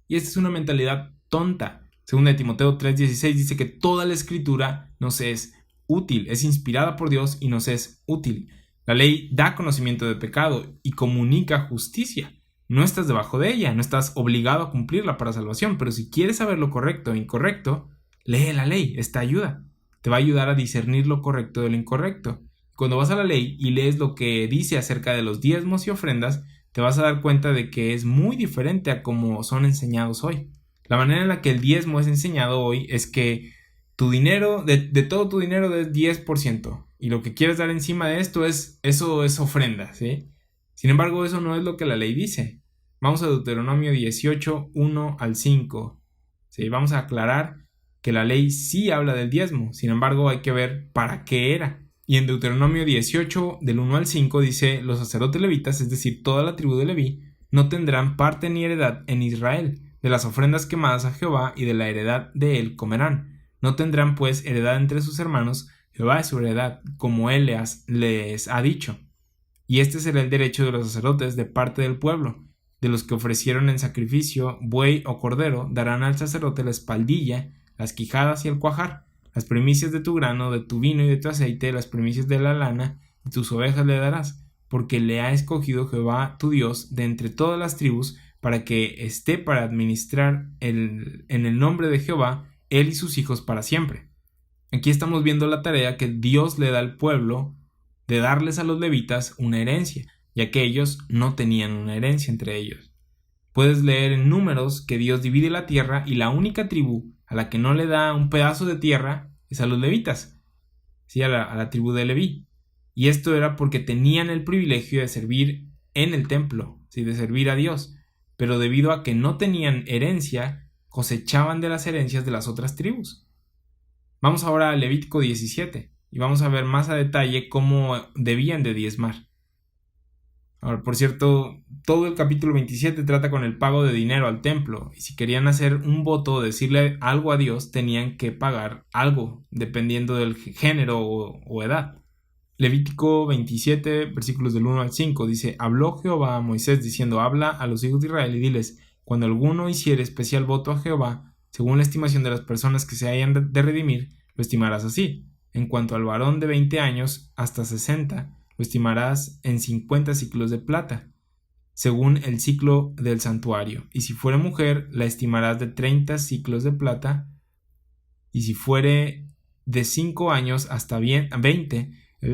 Y esta es una mentalidad tonta. Según de Timoteo 3:16 dice que toda la escritura nos es útil, es inspirada por Dios y nos es útil. La ley da conocimiento de pecado y comunica justicia. No estás debajo de ella, no estás obligado a cumplirla para salvación, pero si quieres saber lo correcto e incorrecto, lee la ley, esta ayuda. Te va a ayudar a discernir lo correcto de lo incorrecto. Cuando vas a la ley y lees lo que dice acerca de los diezmos y ofrendas, te vas a dar cuenta de que es muy diferente a como son enseñados hoy. La manera en la que el diezmo es enseñado hoy es que tu dinero, de todo tu dinero des 10%, y lo que quieres dar encima de esto eso es ofrenda, ¿sí? Sin embargo, eso no es lo que la ley dice. Vamos a Deuteronomio 18, 1 al 5. ¿Sí? Vamos a aclarar que la ley sí habla del diezmo, sin embargo hay que ver para qué era. Y en Deuteronomio 18, del 1 al 5 dice: los sacerdotes levitas, es decir, toda la tribu de Leví, no tendrán parte ni heredad en Israel. De las ofrendas quemadas a Jehová y de la heredad de él comerán. No tendrán pues heredad entre sus hermanos, Jehová es su heredad, como él les ha dicho. Y este será el derecho de los sacerdotes de parte del pueblo. De los que ofrecieron en sacrificio buey o cordero, darán al sacerdote la espaldilla, las quijadas y el cuajar, las primicias de tu grano, de tu vino y de tu aceite, las primicias de la lana, y tus ovejas le darás, porque le ha escogido Jehová tu Dios de entre todas las tribus, para que esté para administrar en el nombre de Jehová, él y sus hijos para siempre. Aquí estamos viendo la tarea que Dios le da al pueblo de darles a los levitas una herencia, ya que ellos no tenían una herencia entre ellos. Puedes leer en Números que Dios divide la tierra y la única tribu a la que no le da un pedazo de tierra es a los levitas, ¿sí? a la tribu de Leví. Y esto era porque tenían el privilegio de servir en el templo, ¿sí? de servir a Dios. Pero debido a que no tenían herencia, cosechaban de las herencias de las otras tribus. Vamos ahora a Levítico 17 y vamos a ver más a detalle cómo debían de diezmar. Ahora, por cierto, todo el capítulo 27 trata con el pago de dinero al templo, y si querían hacer un voto o decirle algo a Dios, tenían que pagar algo, dependiendo del género o edad. Levítico 27, versículos del 1 al 5, dice: habló Jehová a Moisés diciendo: habla a los hijos de Israel y diles: cuando alguno hiciere especial voto a Jehová, según la estimación de las personas que se hayan de redimir, lo estimarás así. En cuanto al varón de 20 años hasta 60, lo estimarás en 50 ciclos de plata, según el ciclo del santuario. Y si fuere mujer, la estimarás de 30 ciclos de plata. Y si fuere de 5 años hasta 20,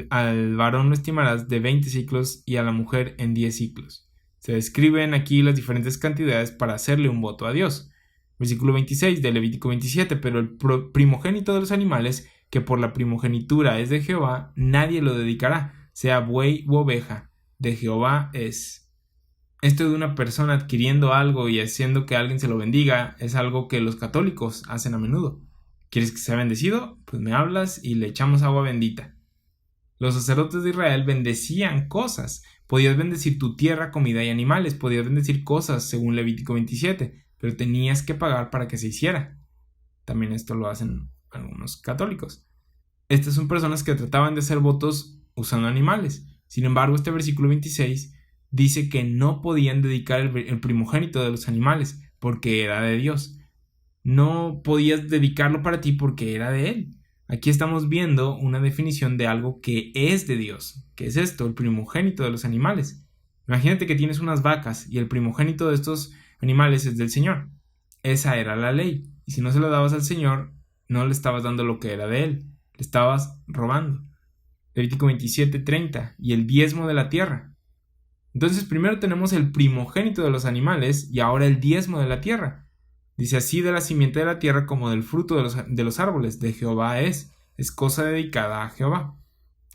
al varón lo estimarás de 20 ciclos y a la mujer en 10 ciclos. Se describen aquí las diferentes cantidades para hacerle un voto a Dios. Versículo 26 de Levítico 27: pero el primogénito de los animales, que por la primogenitura es de Jehová, nadie lo dedicará, sea buey u oveja, de Jehová es. Esto de una persona adquiriendo algo y haciendo que alguien se lo bendiga es algo que los católicos hacen a menudo. ¿Quieres que sea bendecido? Pues me hablas y le echamos agua bendita. Los sacerdotes de Israel bendecían cosas. Podías bendecir tu tierra, comida y animales. Podías bendecir cosas según Levítico 27, pero tenías que pagar para que se hiciera. También esto lo hacen algunos católicos. Estas son personas que trataban de hacer votos usando animales. Sin embargo, este versículo 26 dice que no podían dedicar el primogénito de los animales porque era de Dios. No podías dedicarlo para ti porque era de Él. Aquí estamos viendo una definición de algo que es de Dios. ¿Qué es esto? El primogénito de los animales. Imagínate que tienes unas vacas y el primogénito de estos animales es del Señor. Esa era la ley. Y si no se lo dabas al Señor, no le estabas dando lo que era de Él. Le estabas robando. Levítico 27:30. Y el diezmo de la tierra. Entonces primero tenemos el primogénito de los animales y ahora el diezmo de la tierra. Dice: así de la simiente de la tierra como del fruto de los árboles de Jehová es cosa dedicada a Jehová.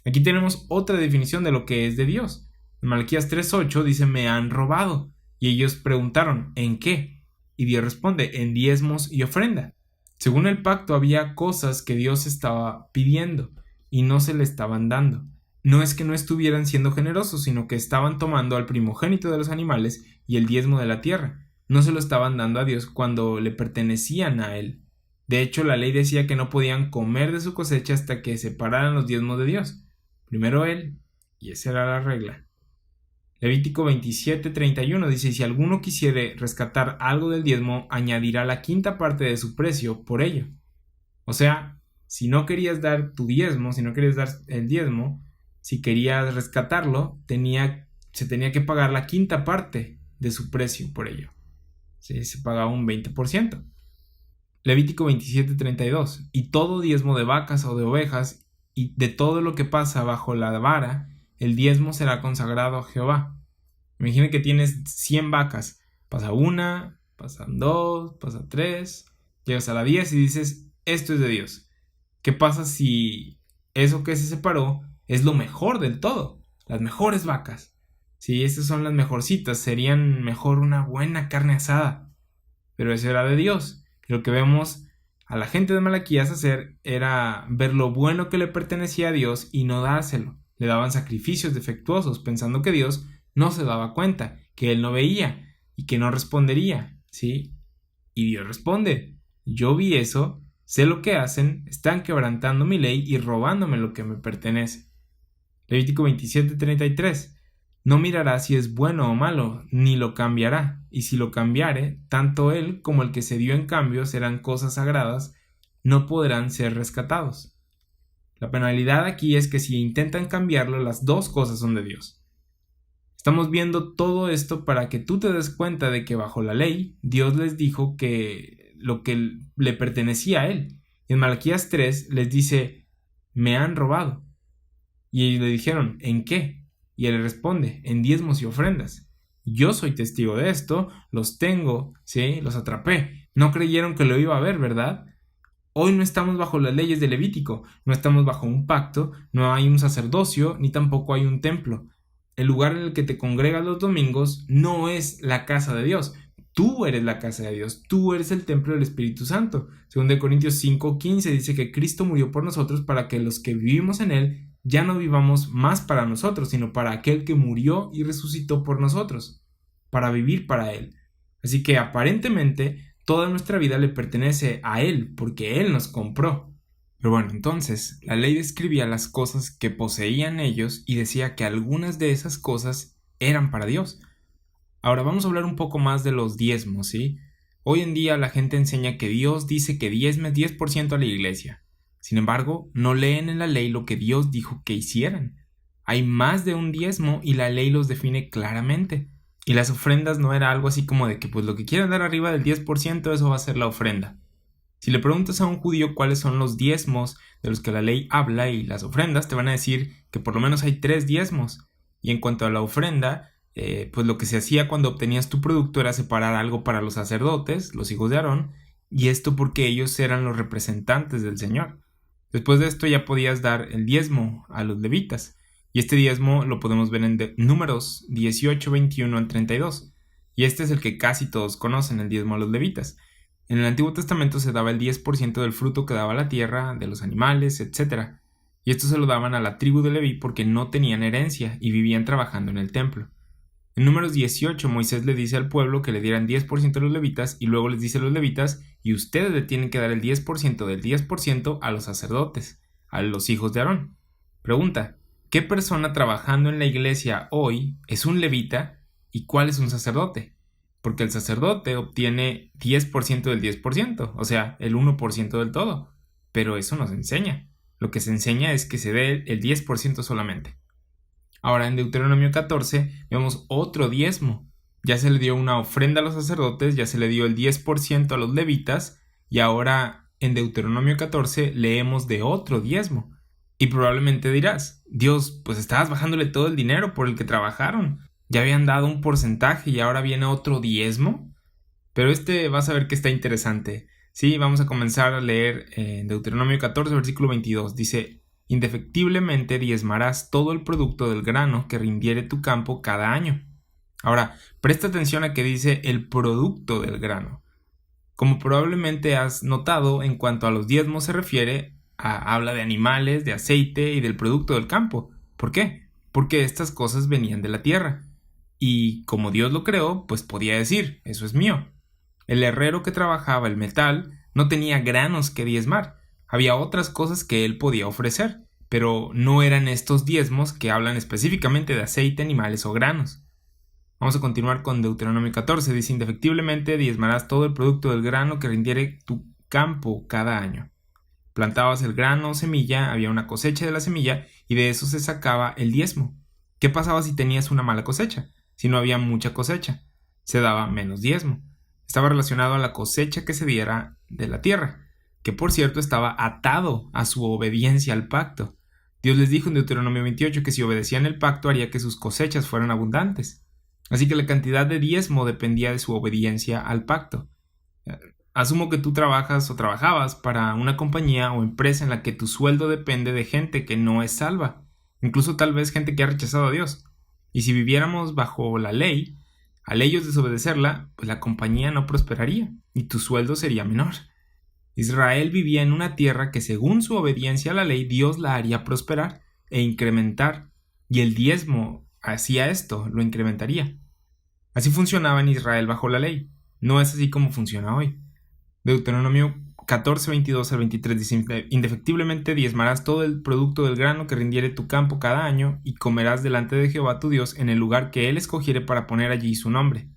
Aquí tenemos otra definición de lo que es de Dios. En Malaquías 3:8 dice: me han robado. Y ellos preguntaron: ¿en qué? Y Dios responde: en diezmos y ofrenda. Según el pacto había cosas que Dios estaba pidiendo y no se le estaban dando. No es que no estuvieran siendo generosos, sino que estaban tomando al primogénito de los animales y el diezmo de la tierra. No se lo estaban dando a Dios cuando le pertenecían a Él. De hecho, la ley decía que no podían comer de su cosecha hasta que separaran los diezmos de Dios. Primero Él, y esa era la regla. Levítico 27:31 dice: si alguno quisiere rescatar algo del diezmo, añadirá la quinta parte de su precio por ello. O sea, si no querías dar tu diezmo, si no querías dar el diezmo, si querías rescatarlo, se tenía que pagar la quinta parte de su precio por ello. Sí, se pagaba un 20%. Levítico 27:32. Y todo diezmo de vacas o de ovejas y de todo lo que pasa bajo la vara, el diezmo será consagrado a Jehová. Imagina que tienes 100 vacas. Pasa una, pasan dos, pasa tres, llegas a la 10 y dices: esto es de Dios. ¿Qué pasa si eso que se separó es lo mejor del todo? Las mejores vacas. Si estas son las mejorcitas, serían mejor una buena carne asada. Pero eso era de Dios. Y lo que vemos a la gente de Malaquías hacer era ver lo bueno que le pertenecía a Dios y no dárselo. Le daban sacrificios defectuosos, pensando que Dios no se daba cuenta, que Él no veía y que no respondería, ¿sí? Y Dios responde: yo vi eso, sé lo que hacen, están quebrantando mi ley y robándome lo que me pertenece. Levítico 27:33. No mirará si es bueno o malo, ni lo cambiará, y si lo cambiare, tanto él como el que se dio en cambio serán cosas sagradas, no podrán ser rescatados. La penalidad aquí es que si intentan cambiarlo, las dos cosas son de Dios. Estamos viendo todo esto para que tú te des cuenta de que bajo la ley, Dios les dijo que lo que le pertenecía a él. En Malaquías 3 les dice: me han robado. Y ellos le dijeron: ¿en qué? Y él responde: en diezmos y ofrendas. Yo soy testigo de esto, los tengo, ¿sí? Los atrapé. No creyeron que lo iba a ver, ¿verdad? Hoy no estamos bajo las leyes de Levítico, no estamos bajo un pacto, no hay un sacerdocio, ni tampoco hay un templo. El lugar en el que te congregas los domingos no es la casa de Dios. Tú eres la casa de Dios, tú eres el templo del Espíritu Santo. Según de Corintios 5:15 dice que Cristo murió por nosotros para que los que vivimos en Él ya no vivamos más para nosotros, sino para aquel que murió y resucitó por nosotros, para vivir para Él. Así que aparentemente toda nuestra vida le pertenece a Él, porque Él nos compró. Pero bueno, entonces, la ley describía las cosas que poseían ellos y decía que algunas de esas cosas eran para Dios. Ahora vamos a hablar un poco más de los diezmos, ¿sí? Hoy en día la gente enseña que Dios dice que diezmes 10% a la iglesia. Sin embargo, no leen en la ley lo que Dios dijo que hicieran. Hay más de un diezmo y la ley los define claramente. Y las ofrendas no era algo así como de que pues lo que quieran dar arriba del 10% eso va a ser la ofrenda. Si le preguntas a un judío cuáles son los diezmos de los que la ley habla y las ofrendas, te van a decir que por lo menos hay 3 diezmos. Y en cuanto a la ofrenda, pues lo que se hacía cuando obtenías tu producto era separar algo para los sacerdotes, los hijos de Aarón, y esto porque ellos eran los representantes del Señor. Después de esto ya podías dar el diezmo a los levitas, y este diezmo lo podemos ver en Números 18, 21 al 32, y este es el que casi todos conocen, el diezmo a los levitas. En el Antiguo Testamento se daba el 10% del fruto que daba la tierra, de los animales, etc. Y esto se lo daban a la tribu de Leví porque no tenían herencia y vivían trabajando en el templo. En Números 18, Moisés le dice al pueblo que le dieran 10% a los levitas y luego les dice a los levitas: y ustedes le tienen que dar el 10% del 10% a los sacerdotes, a los hijos de Aarón. Pregunta: ¿qué persona trabajando en la iglesia hoy es un levita y cuál es un sacerdote? Porque el sacerdote obtiene 10% del 10%, o sea, el 1% del todo. Pero eso no se enseña. Lo que se enseña es que se dé el 10% solamente. Ahora en Deuteronomio 14 vemos otro diezmo. Ya se le dio una ofrenda a los sacerdotes, ya se le dio el 10% a los levitas, y ahora en Deuteronomio 14 leemos de otro diezmo. Y probablemente dirás, Dios, pues estabas bajándole todo el dinero por el que trabajaron. Ya habían dado un porcentaje y ahora viene otro diezmo. Pero vas a ver que está interesante. Sí, vamos a comenzar a leer en Deuteronomio 14, versículo 22. Dice, indefectiblemente diezmarás todo el producto del grano que rindiere tu campo cada año. Ahora, presta atención a que dice el producto del grano. Como probablemente has notado, en cuanto a los diezmos se refiere, habla de animales, de aceite y del producto del campo. ¿Por qué? Porque estas cosas venían de la tierra. Y como Dios lo creó, pues podía decir, eso es mío. El herrero que trabajaba el metal no tenía granos que diezmar. Había otras cosas que él podía ofrecer, pero no eran estos diezmos que hablan específicamente de aceite, animales o granos. Vamos a continuar con Deuteronomio 14. Dice, indefectiblemente diezmarás todo el producto del grano que rindiere tu campo cada año. Plantabas el grano o semilla, había una cosecha de la semilla y de eso se sacaba el diezmo. ¿Qué pasaba si tenías una mala cosecha? Si no había mucha cosecha, se daba menos diezmo. Estaba relacionado a la cosecha que se diera de la tierra, que por cierto estaba atado a su obediencia al pacto. Dios les dijo en Deuteronomio 28 que si obedecían el pacto haría que sus cosechas fueran abundantes. Así que la cantidad de diezmo dependía de su obediencia al pacto. Asumo que tú trabajas o trabajabas para una compañía o empresa en la que tu sueldo depende de gente que no es salva, incluso tal vez gente que ha rechazado a Dios. Y si viviéramos bajo la ley, al ellos desobedecerla, pues la compañía no prosperaría y tu sueldo sería menor. Israel vivía en una tierra que según su obediencia a la ley, Dios la haría prosperar e incrementar, y el diezmo hacía esto, lo incrementaría. Así funcionaba en Israel bajo la ley. No es así como funciona hoy. Deuteronomio 14, 22 al 23 dice, indefectiblemente diezmarás todo el producto del grano que rindiere tu campo cada año, y comerás delante de Jehová tu Dios en el lugar que él escogiere para poner allí su nombre.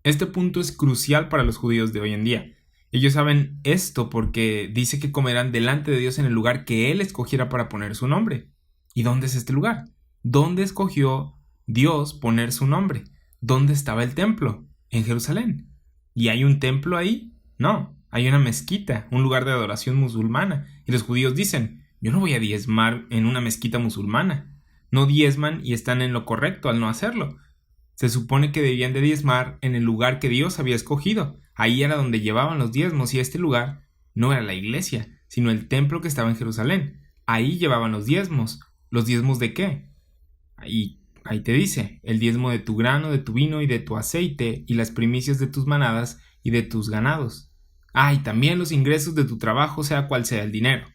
Este punto es crucial para los judíos de hoy en día. Ellos saben esto porque dice que comerán delante de Dios en el lugar que él escogiera para poner su nombre. ¿Y dónde es este lugar? ¿Dónde escogió Dios poner su nombre? ¿Dónde estaba el templo? En Jerusalén. ¿Y hay un templo ahí? No, hay una mezquita, un lugar de adoración musulmana, y los judíos dicen, yo no voy a diezmar en una mezquita musulmana. No diezman y están en lo correcto al no hacerlo. Se supone que debían de diezmar en el lugar que Dios había escogido. Ahí era donde llevaban los diezmos, y este lugar no era la iglesia, sino el templo que estaba en Jerusalén. Ahí llevaban los diezmos. ¿Los diezmos de qué? Ahí te dice, el diezmo de tu grano, de tu vino y de tu aceite, y las primicias de tus manadas y de tus ganados. Y también los ingresos de tu trabajo, sea cual sea el dinero.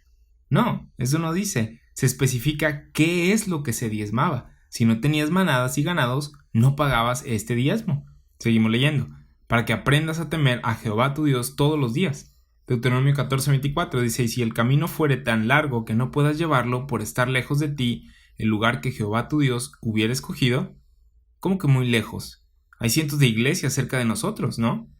No, eso no dice. Se especifica qué es lo que se diezmaba. Si no tenías manadas y ganados, no pagabas este diezmo. Seguimos leyendo. Para que aprendas a temer a Jehová tu Dios todos los días. Deuteronomio 14:24 dice, y si el camino fuere tan largo que no puedas llevarlo por estar lejos de ti, el lugar que Jehová tu Dios hubiera escogido. ¿Cómo que muy lejos? Hay cientos de iglesias cerca de nosotros, ¿no?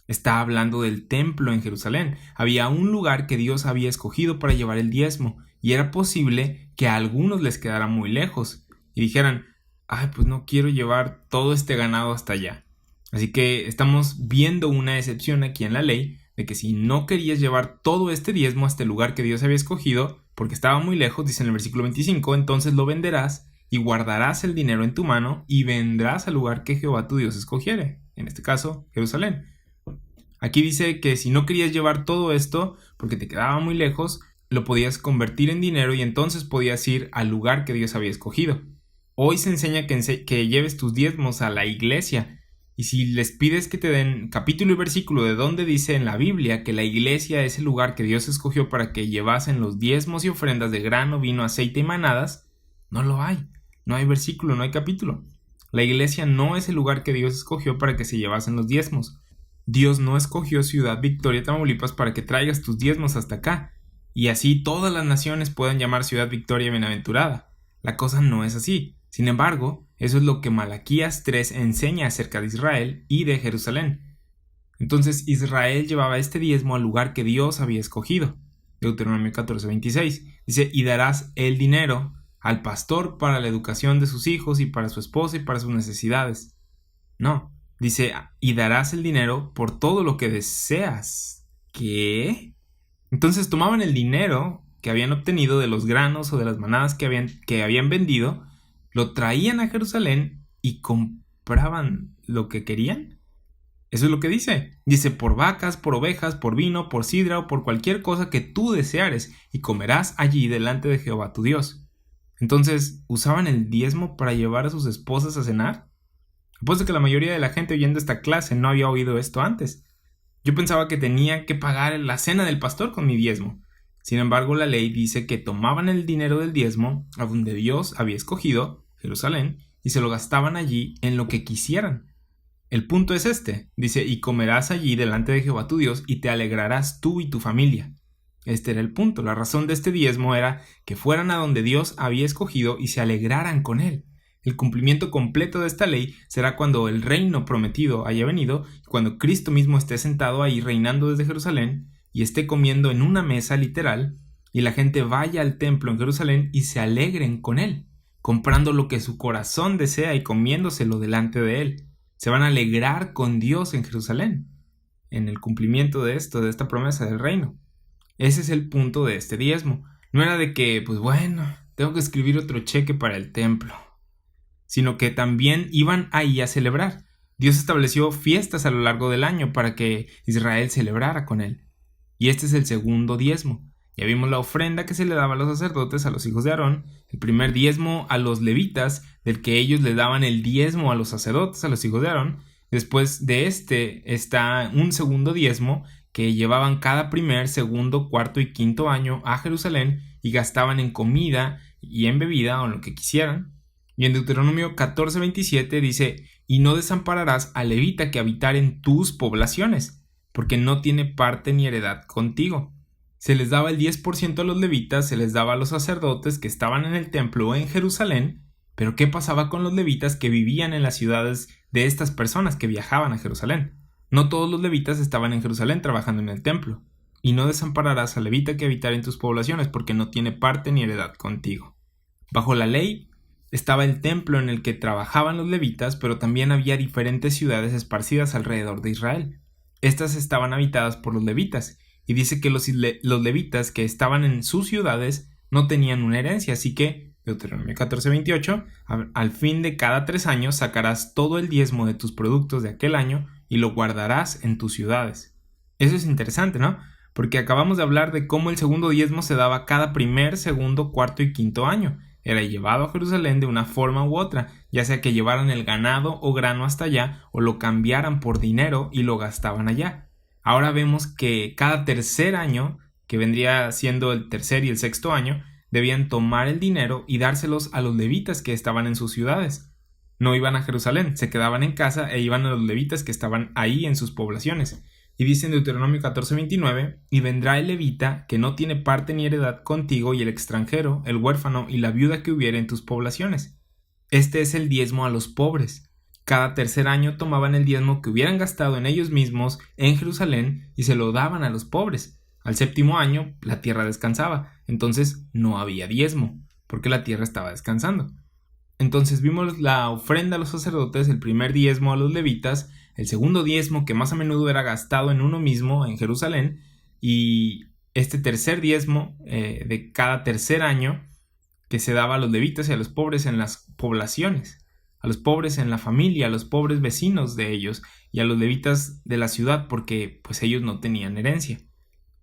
Está hablando del templo en Jerusalén. Había un lugar que Dios había escogido para llevar el diezmo, y era posible que a algunos les quedara muy lejos y dijeran, pues no quiero llevar todo este ganado hasta allá. Así que estamos viendo una excepción aquí en la ley de que si no querías llevar todo este diezmo hasta el lugar que Dios había escogido, porque estaba muy lejos, dice en el versículo 25, entonces lo venderás y guardarás el dinero en tu mano y vendrás al lugar que Jehová tu Dios escogiere, en este caso Jerusalén. Aquí dice que si no querías llevar todo esto porque te quedaba muy lejos, lo podías convertir en dinero y entonces podías ir al lugar que Dios había escogido. Hoy se enseña que lleves tus diezmos a la iglesia, y si les pides que te den capítulo y versículo de donde dice en la Biblia que la iglesia es el lugar que Dios escogió para que llevasen los diezmos y ofrendas de grano, vino, aceite y manadas, no lo hay. No hay versículo, no hay capítulo. La iglesia no es el lugar que Dios escogió para que se llevasen los diezmos. Dios no escogió Ciudad Victoria, Tamaulipas, para que traigas tus diezmos hasta acá, y así todas las naciones puedan llamar Ciudad Victoria bienaventurada. La cosa no es así. Sin embargo, eso es lo que Malaquías 3 enseña acerca de Israel y de Jerusalén. Entonces Israel llevaba este diezmo al lugar que Dios había escogido. Deuteronomio 14:26 dice: y darás el dinero al pastor para la educación de sus hijos y para su esposa y para sus necesidades. No, dice: y darás el dinero por todo lo que deseas. ¿Qué? Entonces tomaban el dinero que habían obtenido de los granos o de las manadas que habían vendido, lo traían a Jerusalén y compraban lo que querían. Eso es lo que dice. Dice: por vacas, por ovejas, por vino, por sidra o por cualquier cosa que tú deseares, y comerás allí delante de Jehová tu Dios. Entonces, ¿usaban el diezmo para llevar a sus esposas a cenar? Apuesto que la mayoría de la gente oyendo esta clase no había oído esto antes. Yo pensaba que tenía que pagar la cena del pastor con mi diezmo. Sin embargo, la ley dice que tomaban el dinero del diezmo a donde Dios había escogido, Jerusalén, y se lo gastaban allí en lo que quisieran. El punto es este, dice: y comerás allí delante de Jehová tu Dios, y te alegrarás tú y tu familia. Este era el punto. La razón de este diezmo era que fueran a donde Dios había escogido y se alegraran con él. El cumplimiento completo de esta ley será cuando el reino prometido haya venido, cuando Cristo mismo esté sentado ahí reinando desde Jerusalén y esté comiendo en una mesa literal, y la gente vaya al templo en Jerusalén y se alegren con él, comprando lo que su corazón desea y comiéndoselo delante de él. Se van a alegrar con Dios en Jerusalén, en el cumplimiento de esta promesa del reino. Ese es el punto de este diezmo. No era de que, pues bueno, tengo que escribir otro cheque para el templo, sino que también iban ahí a celebrar. Dios estableció fiestas a lo largo del año para que Israel celebrara con él. Y este es el segundo diezmo. Ya vimos la ofrenda que se le daba a los sacerdotes, a los hijos de Aarón, el primer diezmo a los levitas, del que ellos le daban el diezmo a los sacerdotes, a los hijos de Aarón. Después de este está un segundo diezmo que llevaban cada primer, segundo, cuarto y quinto año a Jerusalén y gastaban en comida y en bebida o en lo que quisieran. Y en Deuteronomio 14:27 dice: y no desampararás al levita que habitar en tus poblaciones, porque no tiene parte ni heredad contigo. Se les daba el 10% a los levitas, se les daba a los sacerdotes que estaban en el templo en Jerusalén. Pero ¿qué pasaba con los levitas que vivían en las ciudades de estas personas que viajaban a Jerusalén? No todos los levitas estaban en Jerusalén trabajando en el templo. Y no desampararás al levita que habitar en tus poblaciones, porque no tiene parte ni heredad contigo. Bajo la ley estaba el templo en el que trabajaban los levitas, pero también había diferentes ciudades esparcidas alrededor de Israel. Estas estaban habitadas por los levitas, y dice que los levitas que estaban en sus ciudades no tenían una herencia, así que, Deuteronomio 14:28, al fin de cada 3 años sacarás todo el diezmo de tus productos de aquel año y lo guardarás en tus ciudades. Eso es interesante, ¿no? Porque acabamos de hablar de cómo el segundo diezmo se daba cada primer, segundo, cuarto y quinto año. Era llevado a Jerusalén de una forma u otra, ya sea que llevaran el ganado o grano hasta allá o lo cambiaran por dinero y lo gastaban allá. Ahora vemos que cada tercer año, que vendría siendo el tercer y el sexto año, debían tomar el dinero y dárselos a los levitas que estaban en sus ciudades. No iban a Jerusalén, se quedaban en casa e iban a los levitas que estaban ahí en sus poblaciones. Y dice en Deuteronomio 14:29: y vendrá el levita que no tiene parte ni heredad contigo, y el extranjero, el huérfano y la viuda que hubiere en tus poblaciones. Este es el diezmo a los pobres. Cada tercer año tomaban el diezmo que hubieran gastado en ellos mismos en Jerusalén y se lo daban a los pobres. Al séptimo año la tierra descansaba, entonces no había diezmo, porque la tierra estaba descansando. Entonces vimos la ofrenda a los sacerdotes, el primer diezmo a los levitas, el segundo diezmo que más a menudo era gastado en uno mismo en Jerusalén, y este tercer diezmo de cada tercer año que se daba a los levitas y a los pobres en las poblaciones, a los pobres en la familia, a los pobres vecinos de ellos y a los levitas de la ciudad, porque pues ellos no tenían herencia.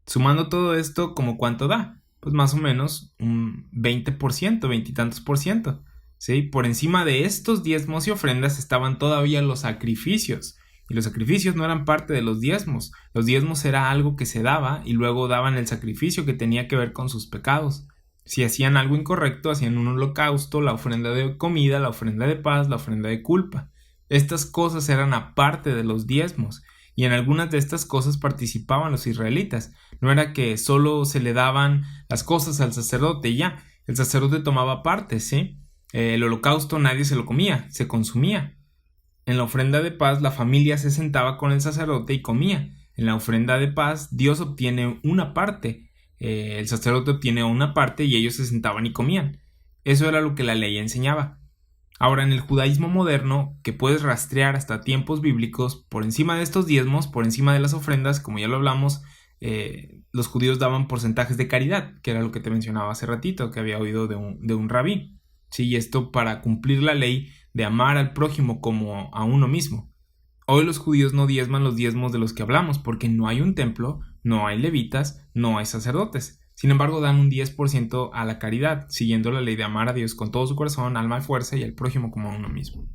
Sumando todo esto, ¿cómo cuánto da? Pues más o menos un 20%, 20 y tantos por ciento. ¿Sí? Por encima de estos diezmos y ofrendas estaban todavía los sacrificios. Y los sacrificios no eran parte de los diezmos. Los diezmos era algo que se daba y luego daban el sacrificio que tenía que ver con sus pecados. Si hacían algo incorrecto, hacían un holocausto, la ofrenda de comida, la ofrenda de paz, la ofrenda de culpa. Estas cosas eran aparte de los diezmos. Y en algunas de estas cosas participaban los israelitas. No era que solo se le daban las cosas al sacerdote y ya. el sacerdote tomaba parte, ¿sí? El holocausto nadie se lo comía, se consumía. En la ofrenda de paz la familia se sentaba con el sacerdote y comía. En la ofrenda de paz Dios obtiene una parte, el sacerdote obtiene una parte y ellos se sentaban y comían. Eso era lo que la ley enseñaba. Ahora, en el judaísmo moderno, que puedes rastrear hasta tiempos bíblicos, por encima de estos diezmos, por encima de las ofrendas, como ya lo hablamos, los judíos daban porcentajes de caridad, que era lo que te mencionaba hace ratito, que había oído de un rabí. Sí, y esto para cumplir la ley de amar al prójimo como a uno mismo. Hoy los judíos no diezman los diezmos de los que hablamos, porque no hay un templo, no hay levitas, no hay sacerdotes. Sin embargo, dan un 10% a la caridad, siguiendo la ley de amar a Dios con todo su corazón, alma y fuerza y al prójimo como a uno mismo.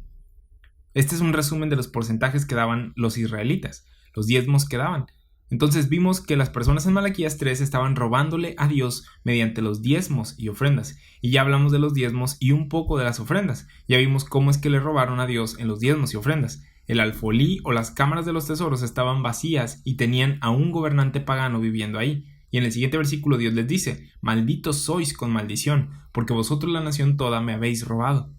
Este es un resumen de los porcentajes que daban los israelitas, los diezmos que daban. Entonces vimos que las personas en Malaquías 3 estaban robándole a Dios mediante los diezmos y ofrendas. Y ya hablamos de los diezmos y un poco de las ofrendas. Ya vimos cómo es que le robaron a Dios en los diezmos y ofrendas. El alfolí o las cámaras de los tesoros estaban vacías y tenían a un gobernante pagano viviendo ahí. Y en el siguiente versículo Dios les dice: malditos sois con maldición, porque vosotros la nación toda me habéis robado.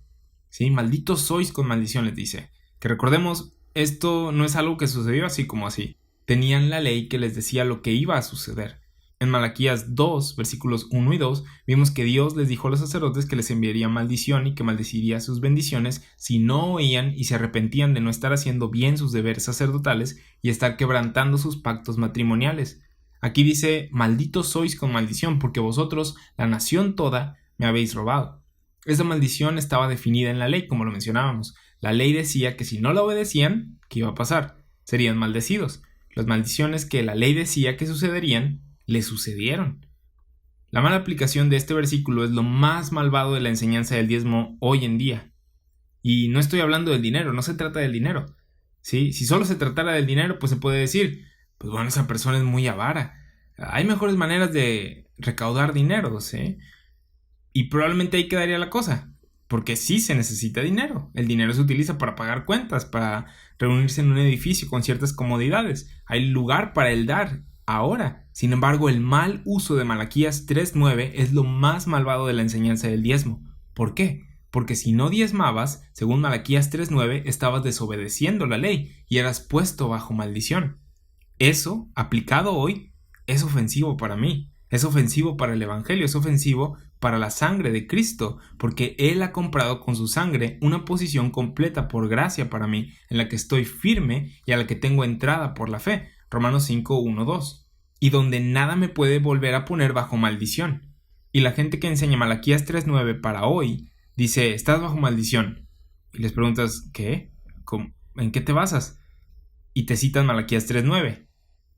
Sí, malditos sois con maldición, les dice. Que recordemos, esto no es algo que sucedió así como así. Tenían la ley que les decía lo que iba a suceder. En Malaquías 2, versículos 1 y 2, vimos que Dios les dijo a los sacerdotes que les enviaría maldición y que maldeciría sus bendiciones si no oían y se arrepentían de no estar haciendo bien sus deberes sacerdotales y estar quebrantando sus pactos matrimoniales. Aquí dice: malditos sois con maldición, porque vosotros, la nación toda, me habéis robado. Esta maldición estaba definida en la ley, como lo mencionábamos. La ley decía que si no la obedecían, ¿qué iba a pasar? Serían maldecidos. Las maldiciones que la ley decía que sucederían, le sucedieron. La mala aplicación de este versículo es lo más malvado de la enseñanza del diezmo hoy en día. Y no estoy hablando del dinero, no se trata del dinero. ¿Sí? Si solo se tratara del dinero, pues se puede decir: pues bueno, esa persona es muy avara. Hay mejores maneras de recaudar dinero, ¿sí? Y probablemente ahí quedaría la cosa. Porque sí se necesita dinero. El dinero se utiliza para pagar cuentas, para reunirse en un edificio con ciertas comodidades. Hay lugar para el dar ahora. Sin embargo, el mal uso de Malaquías 3:9 es lo más malvado de la enseñanza del diezmo. ¿Por qué? Porque si no diezmabas, según Malaquías 3:9, estabas desobedeciendo la ley y eras puesto bajo maldición. Eso, aplicado hoy, es ofensivo para mí. Es ofensivo para el Evangelio, es ofensivo para la sangre de Cristo, porque Él ha comprado con su sangre una posición completa por gracia para mí, en la que estoy firme y a la que tengo entrada por la fe. Romanos 5, 1, 2. Y donde nada me puede volver a poner bajo maldición. Y la gente que enseña Malaquías 3:9 para hoy dice: estás bajo maldición. Y les preguntas: ¿qué? ¿Cómo? ¿En qué te basas? Y te citan Malaquías 3:9.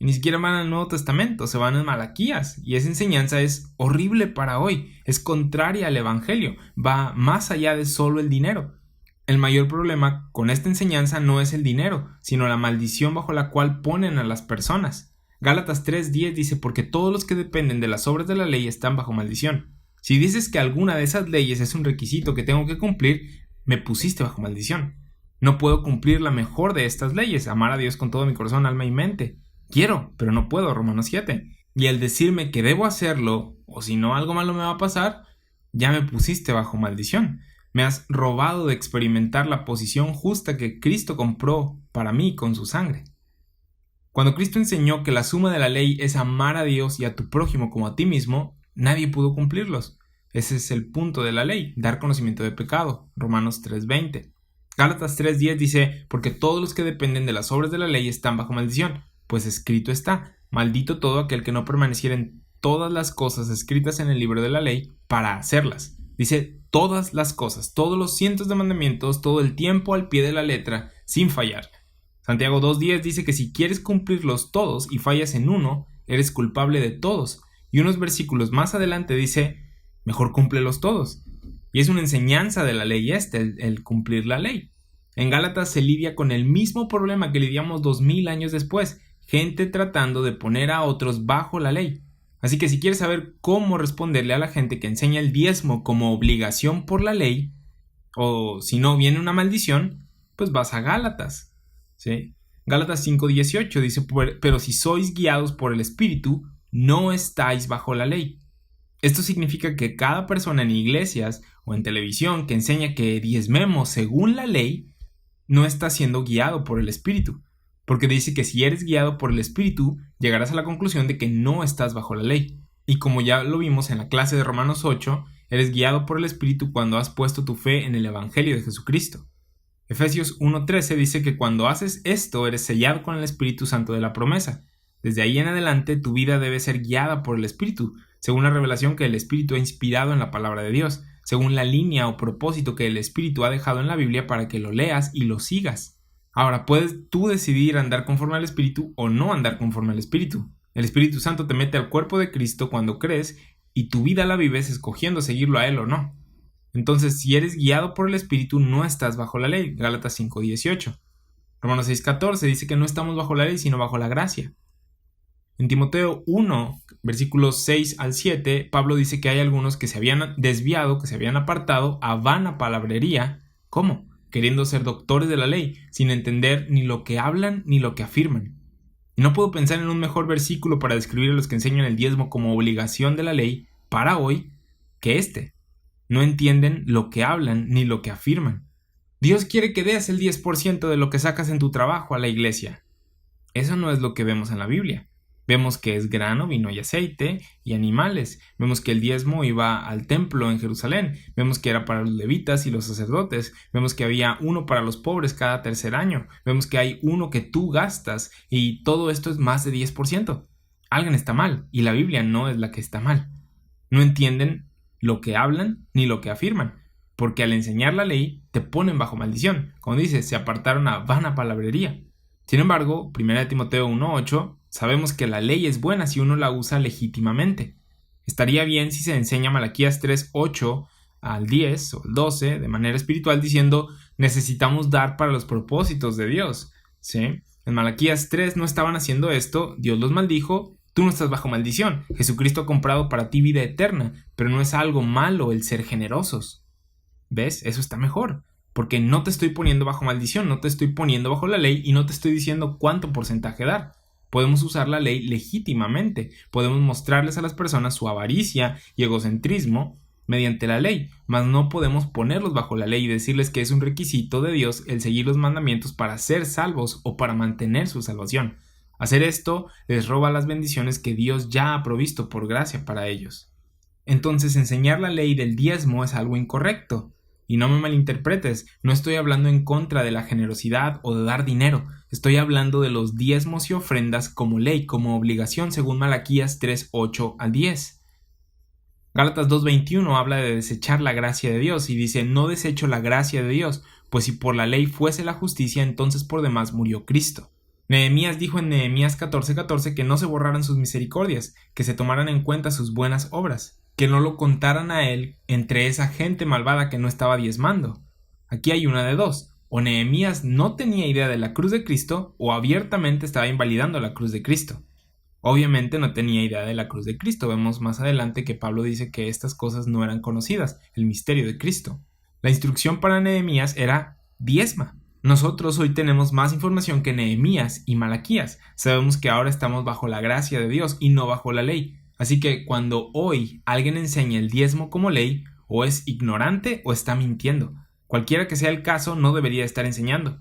Y ni siquiera van al Nuevo Testamento, se van en Malaquías. Y esa enseñanza es horrible para hoy, es contraria al Evangelio, va más allá de solo el dinero. El mayor problema con esta enseñanza no es el dinero, sino la maldición bajo la cual ponen a las personas. Gálatas 3:10 dice: porque todos los que dependen de las obras de la ley están bajo maldición. Si dices que alguna de esas leyes es un requisito que tengo que cumplir, me pusiste bajo maldición. No puedo cumplir la mejor de estas leyes, amar a Dios con todo mi corazón, alma y mente. Quiero, pero no puedo, Romanos 7. Y al decirme que debo hacerlo, o si no algo malo me va a pasar, ya me pusiste bajo maldición. Me has robado de experimentar la posición justa que Cristo compró para mí con su sangre. Cuando Cristo enseñó que la suma de la ley es amar a Dios y a tu prójimo como a ti mismo, nadie pudo cumplirlos. Ese es el punto de la ley, dar conocimiento de pecado. Romanos 3:20. Gálatas 3:10 dice: porque todos los que dependen de las obras de la ley están bajo maldición. Pues escrito está: maldito todo aquel que no permaneciera en todas las cosas escritas en el libro de la ley para hacerlas. Dice todas las cosas, todos los cientos de mandamientos, todo el tiempo al pie de la letra, sin fallar. Santiago 2:10 dice que si quieres cumplirlos todos y fallas en uno, eres culpable de todos. Y unos versículos más adelante dice: mejor cúmplelos todos. Y es una enseñanza de la ley el cumplir la ley. En Gálatas se lidia con el mismo problema que lidiamos 2000 años después. Gente tratando de poner a otros bajo la ley. Así que si quieres saber cómo responderle a la gente que enseña el diezmo como obligación por la ley, o si no viene una maldición, pues vas a Gálatas. ¿Sí? Gálatas 5:18 dice: pero si sois guiados por el Espíritu, no estáis bajo la ley. Esto significa que cada persona en iglesias o en televisión que enseña que diezmemos según la ley no está siendo guiado por el Espíritu, porque dice que si eres guiado por el Espíritu, llegarás a la conclusión de que no estás bajo la ley. Y como ya lo vimos en la clase de Romanos 8, eres guiado por el Espíritu cuando has puesto tu fe en el Evangelio de Jesucristo. Efesios 1:13 dice que cuando haces esto eres sellado con el Espíritu Santo de la promesa. Desde ahí en adelante tu vida debe ser guiada por el Espíritu, según la revelación que el Espíritu ha inspirado en la palabra de Dios, según la línea o propósito que el Espíritu ha dejado en la Biblia para que lo leas y lo sigas. Ahora, puedes tú decidir andar conforme al Espíritu o no andar conforme al Espíritu. El Espíritu Santo te mete al cuerpo de Cristo cuando crees y tu vida la vives escogiendo seguirlo a Él o no. Entonces, si eres guiado por el Espíritu, no estás bajo la ley. Gálatas 5:18. Romanos 6:14 dice que no estamos bajo la ley, sino bajo la gracia. En Timoteo 1, versículos 6 al 7, Pablo dice que hay algunos que se habían desviado, que se habían apartado a vana palabrería. ¿Cómo? Queriendo ser doctores de la ley, sin entender ni lo que hablan ni lo que afirman. Y no puedo pensar en un mejor versículo para describir a los que enseñan el diezmo como obligación de la ley para hoy que este. No entienden lo que hablan ni lo que afirman. Dios quiere que des el 10% de lo que sacas en tu trabajo a la iglesia. Eso no es lo que vemos en la Biblia. Vemos que es grano, vino y aceite y animales. Vemos que el diezmo iba al templo en Jerusalén. Vemos que era para los levitas y los sacerdotes. Vemos que había uno para los pobres cada tercer año. Vemos que hay uno que tú gastas y todo esto es más de 10%. Alguien está mal y la Biblia no es la que está mal. No entienden lo que hablan ni lo que afirman, porque al enseñar la ley te ponen bajo maldición. Como dice, se apartaron a vana palabrería. Sin embargo, 1 Timoteo 1:8, sabemos que la ley es buena si uno la usa legítimamente. Estaría bien si se enseña Malaquías 3:8 al 10 o al 12 de manera espiritual diciendo necesitamos dar para los propósitos de Dios. ¿Sí? En Malaquías 3 no estaban haciendo esto, Dios los maldijo. Tú no estás bajo maldición. Jesucristo ha comprado para ti vida eterna, pero no es algo malo el ser generosos. ¿Ves? Eso está mejor, porque no te estoy poniendo bajo maldición, no te estoy poniendo bajo la ley y no te estoy diciendo cuánto porcentaje dar. Podemos usar la ley legítimamente, podemos mostrarles a las personas su avaricia y egocentrismo mediante la ley, mas no podemos ponerlos bajo la ley y decirles que es un requisito de Dios el seguir los mandamientos para ser salvos o para mantener su salvación. Hacer esto les roba las bendiciones que Dios ya ha provisto por gracia para ellos. Entonces, enseñar la ley del diezmo es algo incorrecto. Y no me malinterpretes, no estoy hablando en contra de la generosidad o de dar dinero. Estoy hablando de los diezmos y ofrendas como ley, como obligación, según Malaquías 3:8 al 10. Gálatas 2:21 habla de desechar la gracia de Dios y dice, no desecho la gracia de Dios, pues si por la ley fuese la justicia, entonces por demás murió Cristo. Nehemías dijo en Nehemías 14:14 que no se borraran sus misericordias, que se tomaran en cuenta sus buenas obras, que no lo contaran a él entre esa gente malvada que no estaba diezmando. Aquí hay una de dos, o Nehemías no tenía idea de la cruz de Cristo o abiertamente estaba invalidando la cruz de Cristo. Obviamente no tenía idea de la cruz de Cristo. Vemos más adelante que Pablo dice que estas cosas no eran conocidas, el misterio de Cristo. La instrucción para Nehemías era diezma. Nosotros hoy tenemos más información que Nehemías y Malaquías. Sabemos que ahora estamos bajo la gracia de Dios y no bajo la ley. Así que cuando hoy alguien enseña el diezmo como ley, o es ignorante o está mintiendo. Cualquiera que sea el caso, no debería estar enseñando.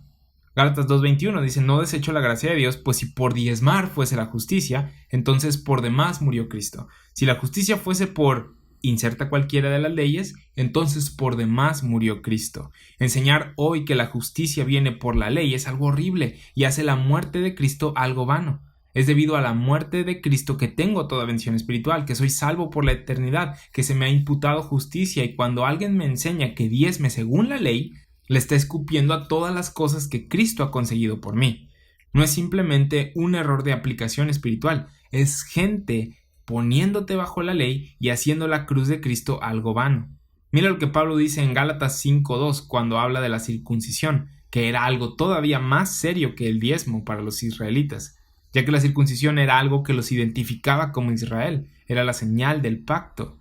Gálatas 2:21 dice, no desecho la gracia de Dios, pues si por diezmar fuese la justicia, entonces por demás murió Cristo. Si la justicia fuese por inserta cualquiera de las leyes, entonces por demás murió Cristo. Enseñar hoy que la justicia viene por la ley es algo horrible y hace la muerte de Cristo algo vano. Es debido a la muerte de Cristo que tengo toda bendición espiritual, que soy salvo por la eternidad, que se me ha imputado justicia, y cuando alguien me enseña que diezme según la ley, le está escupiendo a todas las cosas que Cristo ha conseguido por mí. No es simplemente un error de aplicación espiritual, es gente poniéndote bajo la ley y haciendo la cruz de Cristo algo vano. Mira lo que Pablo dice en Gálatas 5:2 cuando habla de la circuncisión, que era algo todavía más serio que el diezmo para los israelitas, ya que la circuncisión era algo que los identificaba como Israel, era la señal del pacto.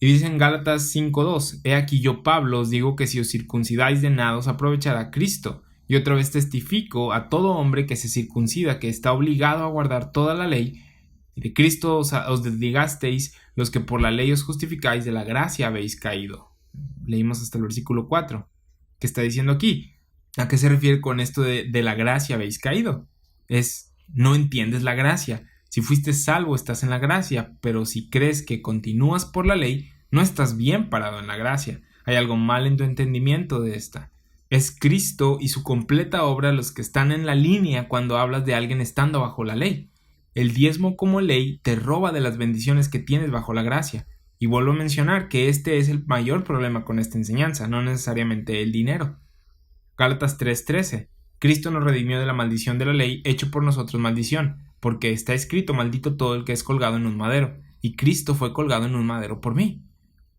Y dice en Gálatas 5:2, he aquí yo Pablo os digo que si os circuncidáis de nada os aprovechará Cristo. Y otra vez testifico a todo hombre que se circuncida que está obligado a guardar toda la ley. Y de Cristo os desligasteis, los que por la ley os justificáis, de la gracia habéis caído. Leímos hasta el versículo 4. ¿Qué está diciendo aquí? ¿A qué se refiere con esto de la gracia habéis caído? No entiendes la gracia. Si fuiste salvo, estás en la gracia, pero si crees que continúas por la ley, no estás bien parado en la gracia. Hay algo mal en tu entendimiento de esta. Es Cristo y su completa obra los que están en la línea cuando hablas de alguien estando bajo la ley. El diezmo como ley te roba de las bendiciones que tienes bajo la gracia. Y vuelvo a mencionar que este es el mayor problema con esta enseñanza, no necesariamente el dinero. Gálatas 3:13. Cristo nos redimió de la maldición de la ley, hecho por nosotros maldición, porque está escrito: maldito todo el que es colgado en un madero, y Cristo fue colgado en un madero por mí.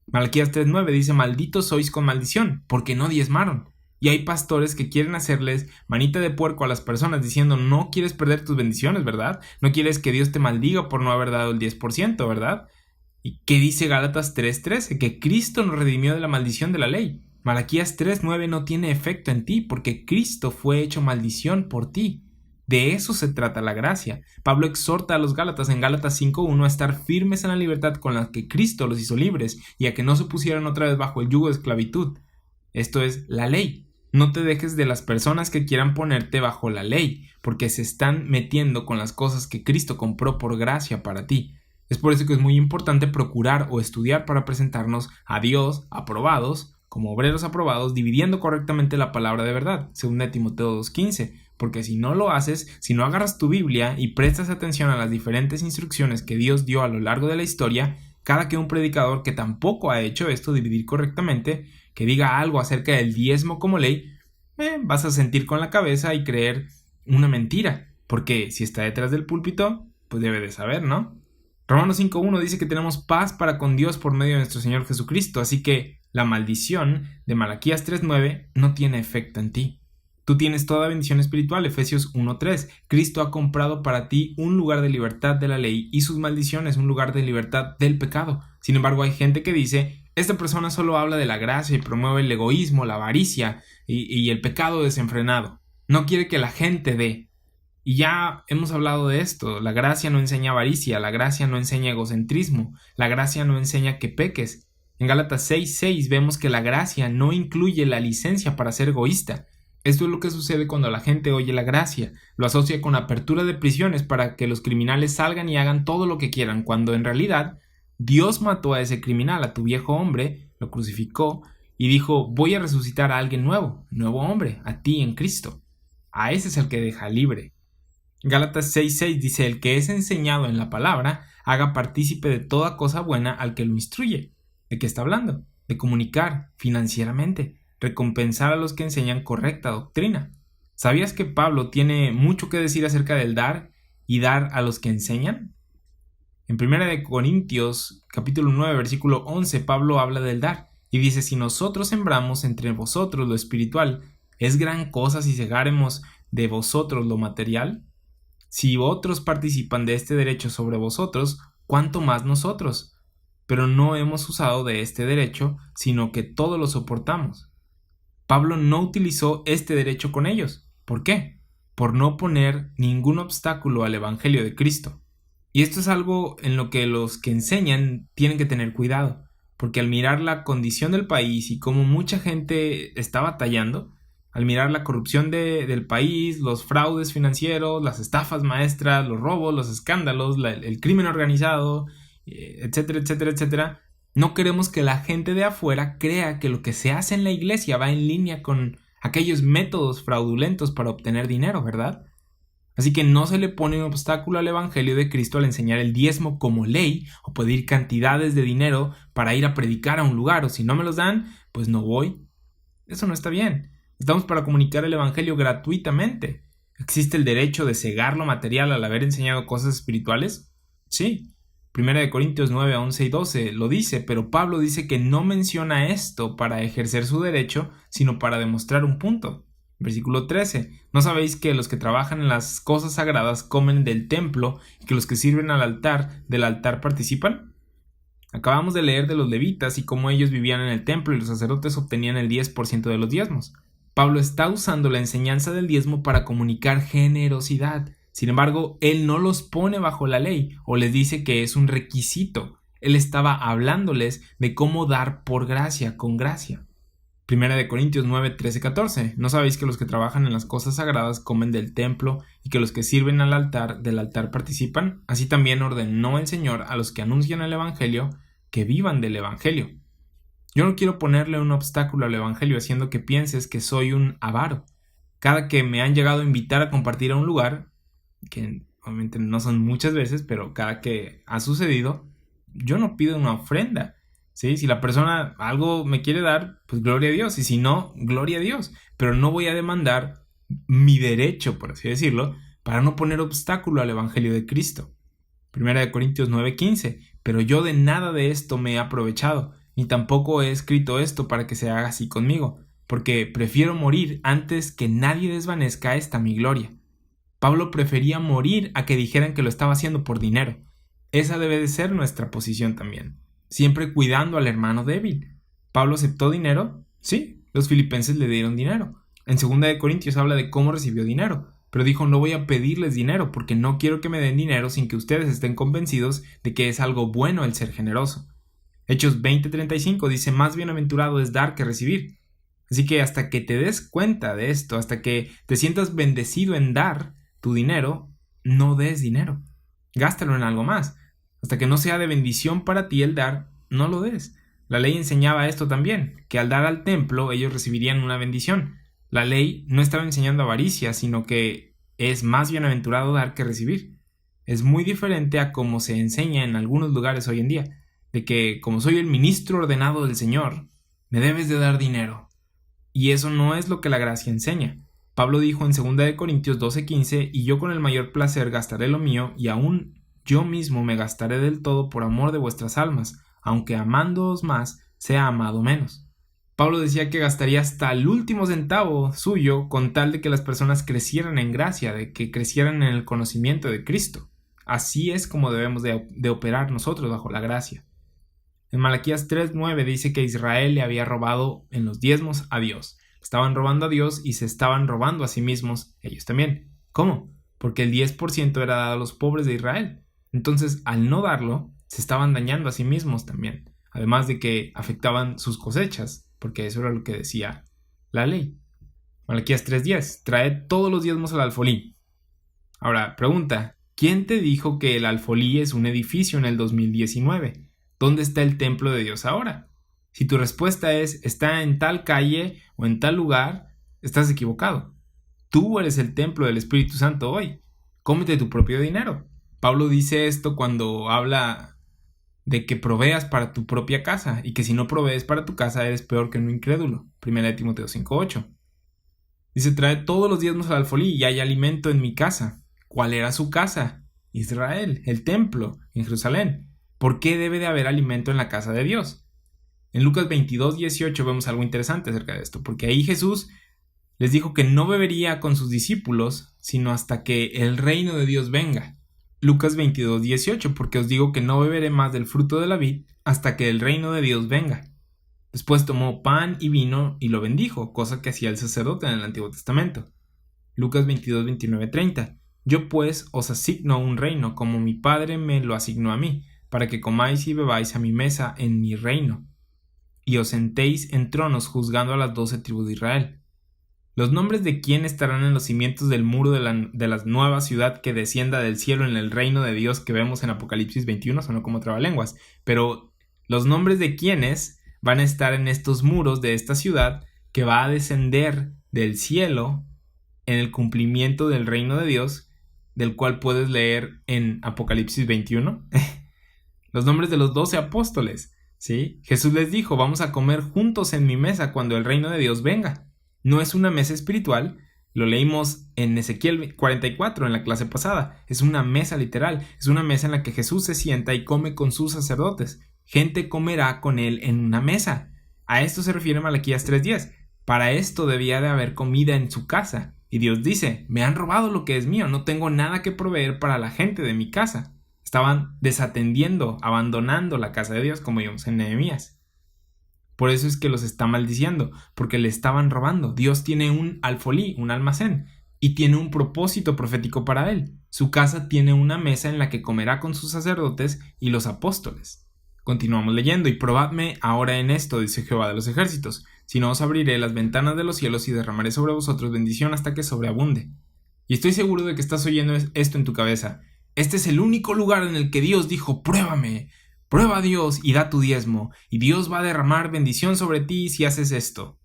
Malaquías 3:9 dice: malditos sois con maldición, porque no diezmaron. Y hay pastores que quieren hacerles manita de puerco a las personas diciendo: no quieres perder tus bendiciones, ¿verdad? No quieres que Dios te maldiga por no haber dado el 10%, ¿verdad? ¿Y qué dice Gálatas 3:13? Que Cristo nos redimió de la maldición de la ley. Malaquías 3:9 no tiene efecto en ti porque Cristo fue hecho maldición por ti. De eso se trata la gracia. Pablo exhorta a los Gálatas en Gálatas 5:1 a estar firmes en la libertad con la que Cristo los hizo libres y a que no se pusieran otra vez bajo el yugo de esclavitud. Esto es la ley. No te dejes de las personas que quieran ponerte bajo la ley, porque se están metiendo con las cosas que Cristo compró por gracia para ti. Es por eso que es muy importante procurar o estudiar para presentarnos a Dios aprobados, como obreros aprobados, dividiendo correctamente la palabra de verdad, según Timoteo 2:15, porque si no lo haces, si no agarras tu Biblia y prestas atención a las diferentes instrucciones que Dios dio a lo largo de la historia, cada que un predicador que tampoco ha hecho esto, dividir correctamente, que diga algo acerca del diezmo como ley, vas a sentir con la cabeza y creer una mentira, porque si está detrás del púlpito, pues debe de saber, ¿no? Romanos 5:1 dice que tenemos paz para con Dios por medio de nuestro Señor Jesucristo, así que la maldición de Malaquías 3:9 no tiene efecto en ti. Tú tienes toda bendición espiritual, Efesios 1:3. Cristo ha comprado para ti un lugar de libertad de la ley y sus maldiciones un lugar de libertad del pecado. Sin embargo, hay gente que dice: esta persona solo habla de la gracia y promueve el egoísmo, la avaricia y el pecado desenfrenado. No quiere que la gente dé. Y ya hemos hablado de esto. La gracia no enseña avaricia, la gracia no enseña egocentrismo, la gracia no enseña que peques. En Gálatas 6:6 vemos que la gracia no incluye la licencia para ser egoísta. Esto es lo que sucede cuando la gente oye la gracia, lo asocia con apertura de prisiones para que los criminales salgan y hagan todo lo que quieran, cuando en realidad Dios mató a ese criminal, a tu viejo hombre, lo crucificó y dijo: voy a resucitar a alguien nuevo, nuevo hombre, a ti en Cristo. A ese es el que deja libre. Gálatas 6:6 dice: el que es enseñado en la palabra, haga partícipe de toda cosa buena al que lo instruye. ¿De qué está hablando? De comunicar financieramente, recompensar a los que enseñan correcta doctrina. ¿Sabías que Pablo tiene mucho que decir acerca del dar y dar a los que enseñan? En 1 Corintios capítulo 9 versículo 11 Pablo habla del dar y dice: si nosotros sembramos entre vosotros lo espiritual, ¿es gran cosa si segáremos de vosotros lo material? Si otros participan de este derecho sobre vosotros, ¿cuánto más nosotros? Pero no hemos usado de este derecho, sino que todo lo soportamos. Pablo no utilizó este derecho con ellos. ¿Por qué? Por no poner ningún obstáculo al evangelio de Cristo. Y esto es algo en lo que los que enseñan tienen que tener cuidado, porque al mirar la condición del país y cómo mucha gente está batallando, al mirar la corrupción del país, los fraudes financieros, las estafas maestras, los robos, los escándalos, el crimen organizado, etcétera, etcétera, etcétera, no queremos que la gente de afuera crea que lo que se hace en la iglesia va en línea con aquellos métodos fraudulentos para obtener dinero, ¿verdad? Así que no se le pone un obstáculo al evangelio de Cristo al enseñar el diezmo como ley o pedir cantidades de dinero para ir a predicar a un lugar, o si no me los dan, pues no voy. Eso no está bien. Estamos para comunicar el evangelio gratuitamente. ¿Existe el derecho de cegar lo material al haber enseñado cosas espirituales? Sí. 1 Corintios 9, 11 y 12 lo dice, pero Pablo dice que no menciona esto para ejercer su derecho, sino para demostrar un punto. Versículo 13. ¿No sabéis que los que trabajan en las cosas sagradas comen del templo y que los que sirven al altar del altar participan? Acabamos de leer de los levitas y cómo ellos vivían en el templo y los sacerdotes obtenían el 10% de los diezmos. Pablo está usando la enseñanza del diezmo para comunicar generosidad. Sin embargo, él no los pone bajo la ley o les dice que es un requisito. Él estaba hablándoles de cómo dar por gracia, con gracia. Primera de Corintios 9, 13, 14. ¿No sabéis que los que trabajan en las cosas sagradas comen del templo y que los que sirven del altar participan? Así también ordenó el Señor a los que anuncian el Evangelio que vivan del Evangelio. Yo no quiero ponerle un obstáculo al Evangelio haciendo que pienses que soy un avaro. Cada que me han llegado a invitar a compartir a un lugar, que obviamente no son muchas veces, pero cada que ha sucedido, yo no pido una ofrenda. ¿Sí? Si la persona algo me quiere dar, pues gloria a Dios, y si no, gloria a Dios, pero no voy a demandar mi derecho, por así decirlo, para no poner obstáculo al Evangelio de Cristo. Primera de Corintios 9:15. Pero yo de nada de esto me he aprovechado, ni tampoco he escrito esto para que se haga así conmigo, porque prefiero morir antes que nadie desvanezca esta mi gloria. Pablo prefería morir a que dijeran que lo estaba haciendo por dinero. Esa debe de ser nuestra posición también, siempre cuidando al hermano débil. ¿Pablo aceptó dinero? Sí, los filipenses le dieron dinero. En 2 de Corintios habla de cómo recibió dinero, pero dijo: no voy a pedirles dinero porque no quiero que me den dinero sin que ustedes estén convencidos de que es algo bueno el ser generoso. Hechos 20:35 dice: más bienaventurado es dar que recibir. Así que hasta que te des cuenta de esto, hasta que te sientas bendecido en dar tu dinero, no des dinero. Gástalo en algo más. Hasta que no sea de bendición para ti el dar, no lo des. La ley enseñaba esto también, que al dar al templo ellos recibirían una bendición. La ley no estaba enseñando avaricia, sino que es más bienaventurado dar que recibir. Es muy diferente a como se enseña en algunos lugares hoy en día, de que como soy el ministro ordenado del Señor, me debes de dar dinero. Y eso no es lo que la gracia enseña. Pablo dijo en 2 de Corintios 12:15: y yo con el mayor placer gastaré lo mío, y aún yo mismo me gastaré del todo por amor de vuestras almas, aunque amándoos más, sea amado menos. Pablo decía que gastaría hasta el último centavo suyo con tal de que las personas crecieran en gracia, de que crecieran en el conocimiento de Cristo. Así es como debemos de operar nosotros bajo la gracia. En Malaquías 3:9 dice que Israel le había robado en los diezmos a Dios. Estaban robando a Dios y se estaban robando a sí mismos ellos también. ¿Cómo? Porque el 10% era dado a los pobres de Israel. Entonces, al no darlo, se estaban dañando a sí mismos también. Además de que afectaban sus cosechas, porque eso era lo que decía la ley. Malaquías 3:10: trae todos los diezmos al alfolí. Ahora, pregunta: ¿quién te dijo que el alfolí es un edificio en el 2019? ¿Dónde está el templo de Dios ahora? Si tu respuesta es está en tal calle o en tal lugar, estás equivocado. Tú eres el templo del Espíritu Santo hoy. Cómete tu propio dinero. Pablo dice esto cuando habla de que proveas para tu propia casa y que si no provees para tu casa eres peor que un incrédulo. 1 Timoteo 5:8. Dice: trae todos los diezmos al alfolí y hay alimento en mi casa. ¿Cuál era su casa? Israel, el templo en Jerusalén. ¿Por qué debe de haber alimento en la casa de Dios? En Lucas 22:18 vemos algo interesante acerca de esto, porque ahí Jesús les dijo que no bebería con sus discípulos, sino hasta que el reino de Dios venga. Lucas 22:18: porque os digo que no beberé más del fruto de la vid hasta que el reino de Dios venga. Después tomó pan y vino y lo bendijo, cosa que hacía el sacerdote en el Antiguo Testamento. Lucas 22:29-30: yo pues os asigno un reino, como mi Padre me lo asignó a mí, para que comáis y bebáis a mi mesa en mi reino, y os sentéis en tronos juzgando a las 12 tribus de Israel. Los nombres de quién estarán en los cimientos del muro de la nueva ciudad que descienda del cielo en el reino de Dios que vemos en Apocalipsis 21 sonó como trabalenguas, pero los nombres de quiénes van a estar en estos muros de esta ciudad que va a descender del cielo en el cumplimiento del reino de Dios, del cual puedes leer en Apocalipsis 21. Los nombres de los 12 apóstoles. ¿Sí? Jesús les dijo: vamos a comer juntos en mi mesa cuando el reino de Dios venga. No es una mesa espiritual, lo leímos en Ezequiel 44 en la clase pasada. Es una mesa literal, es una mesa en la que Jesús se sienta y come con sus sacerdotes. Gente comerá con él en una mesa. A esto se refiere Malaquías 3:10. Para esto debía de haber comida en su casa. Y Dios dice: me han robado lo que es mío, no tengo nada que proveer para la gente de mi casa. Estaban desatendiendo, abandonando la casa de Dios, como vimos en Nehemías. Por eso es que los está maldiciendo, porque le estaban robando. Dios tiene un alfolí, un almacén, y tiene un propósito profético para él. Su casa tiene una mesa en la que comerá con sus sacerdotes y los apóstoles. Continuamos leyendo, y probadme ahora en esto, dice Jehová de los ejércitos, si no os abriré las ventanas de los cielos y derramaré sobre vosotros bendición hasta que sobreabunde. Y estoy seguro de que estás oyendo esto en tu cabeza. Este es el único lugar en el que Dios dijo, pruébame, prueba a Dios y da tu diezmo, y Dios va a derramar bendición sobre ti si haces esto.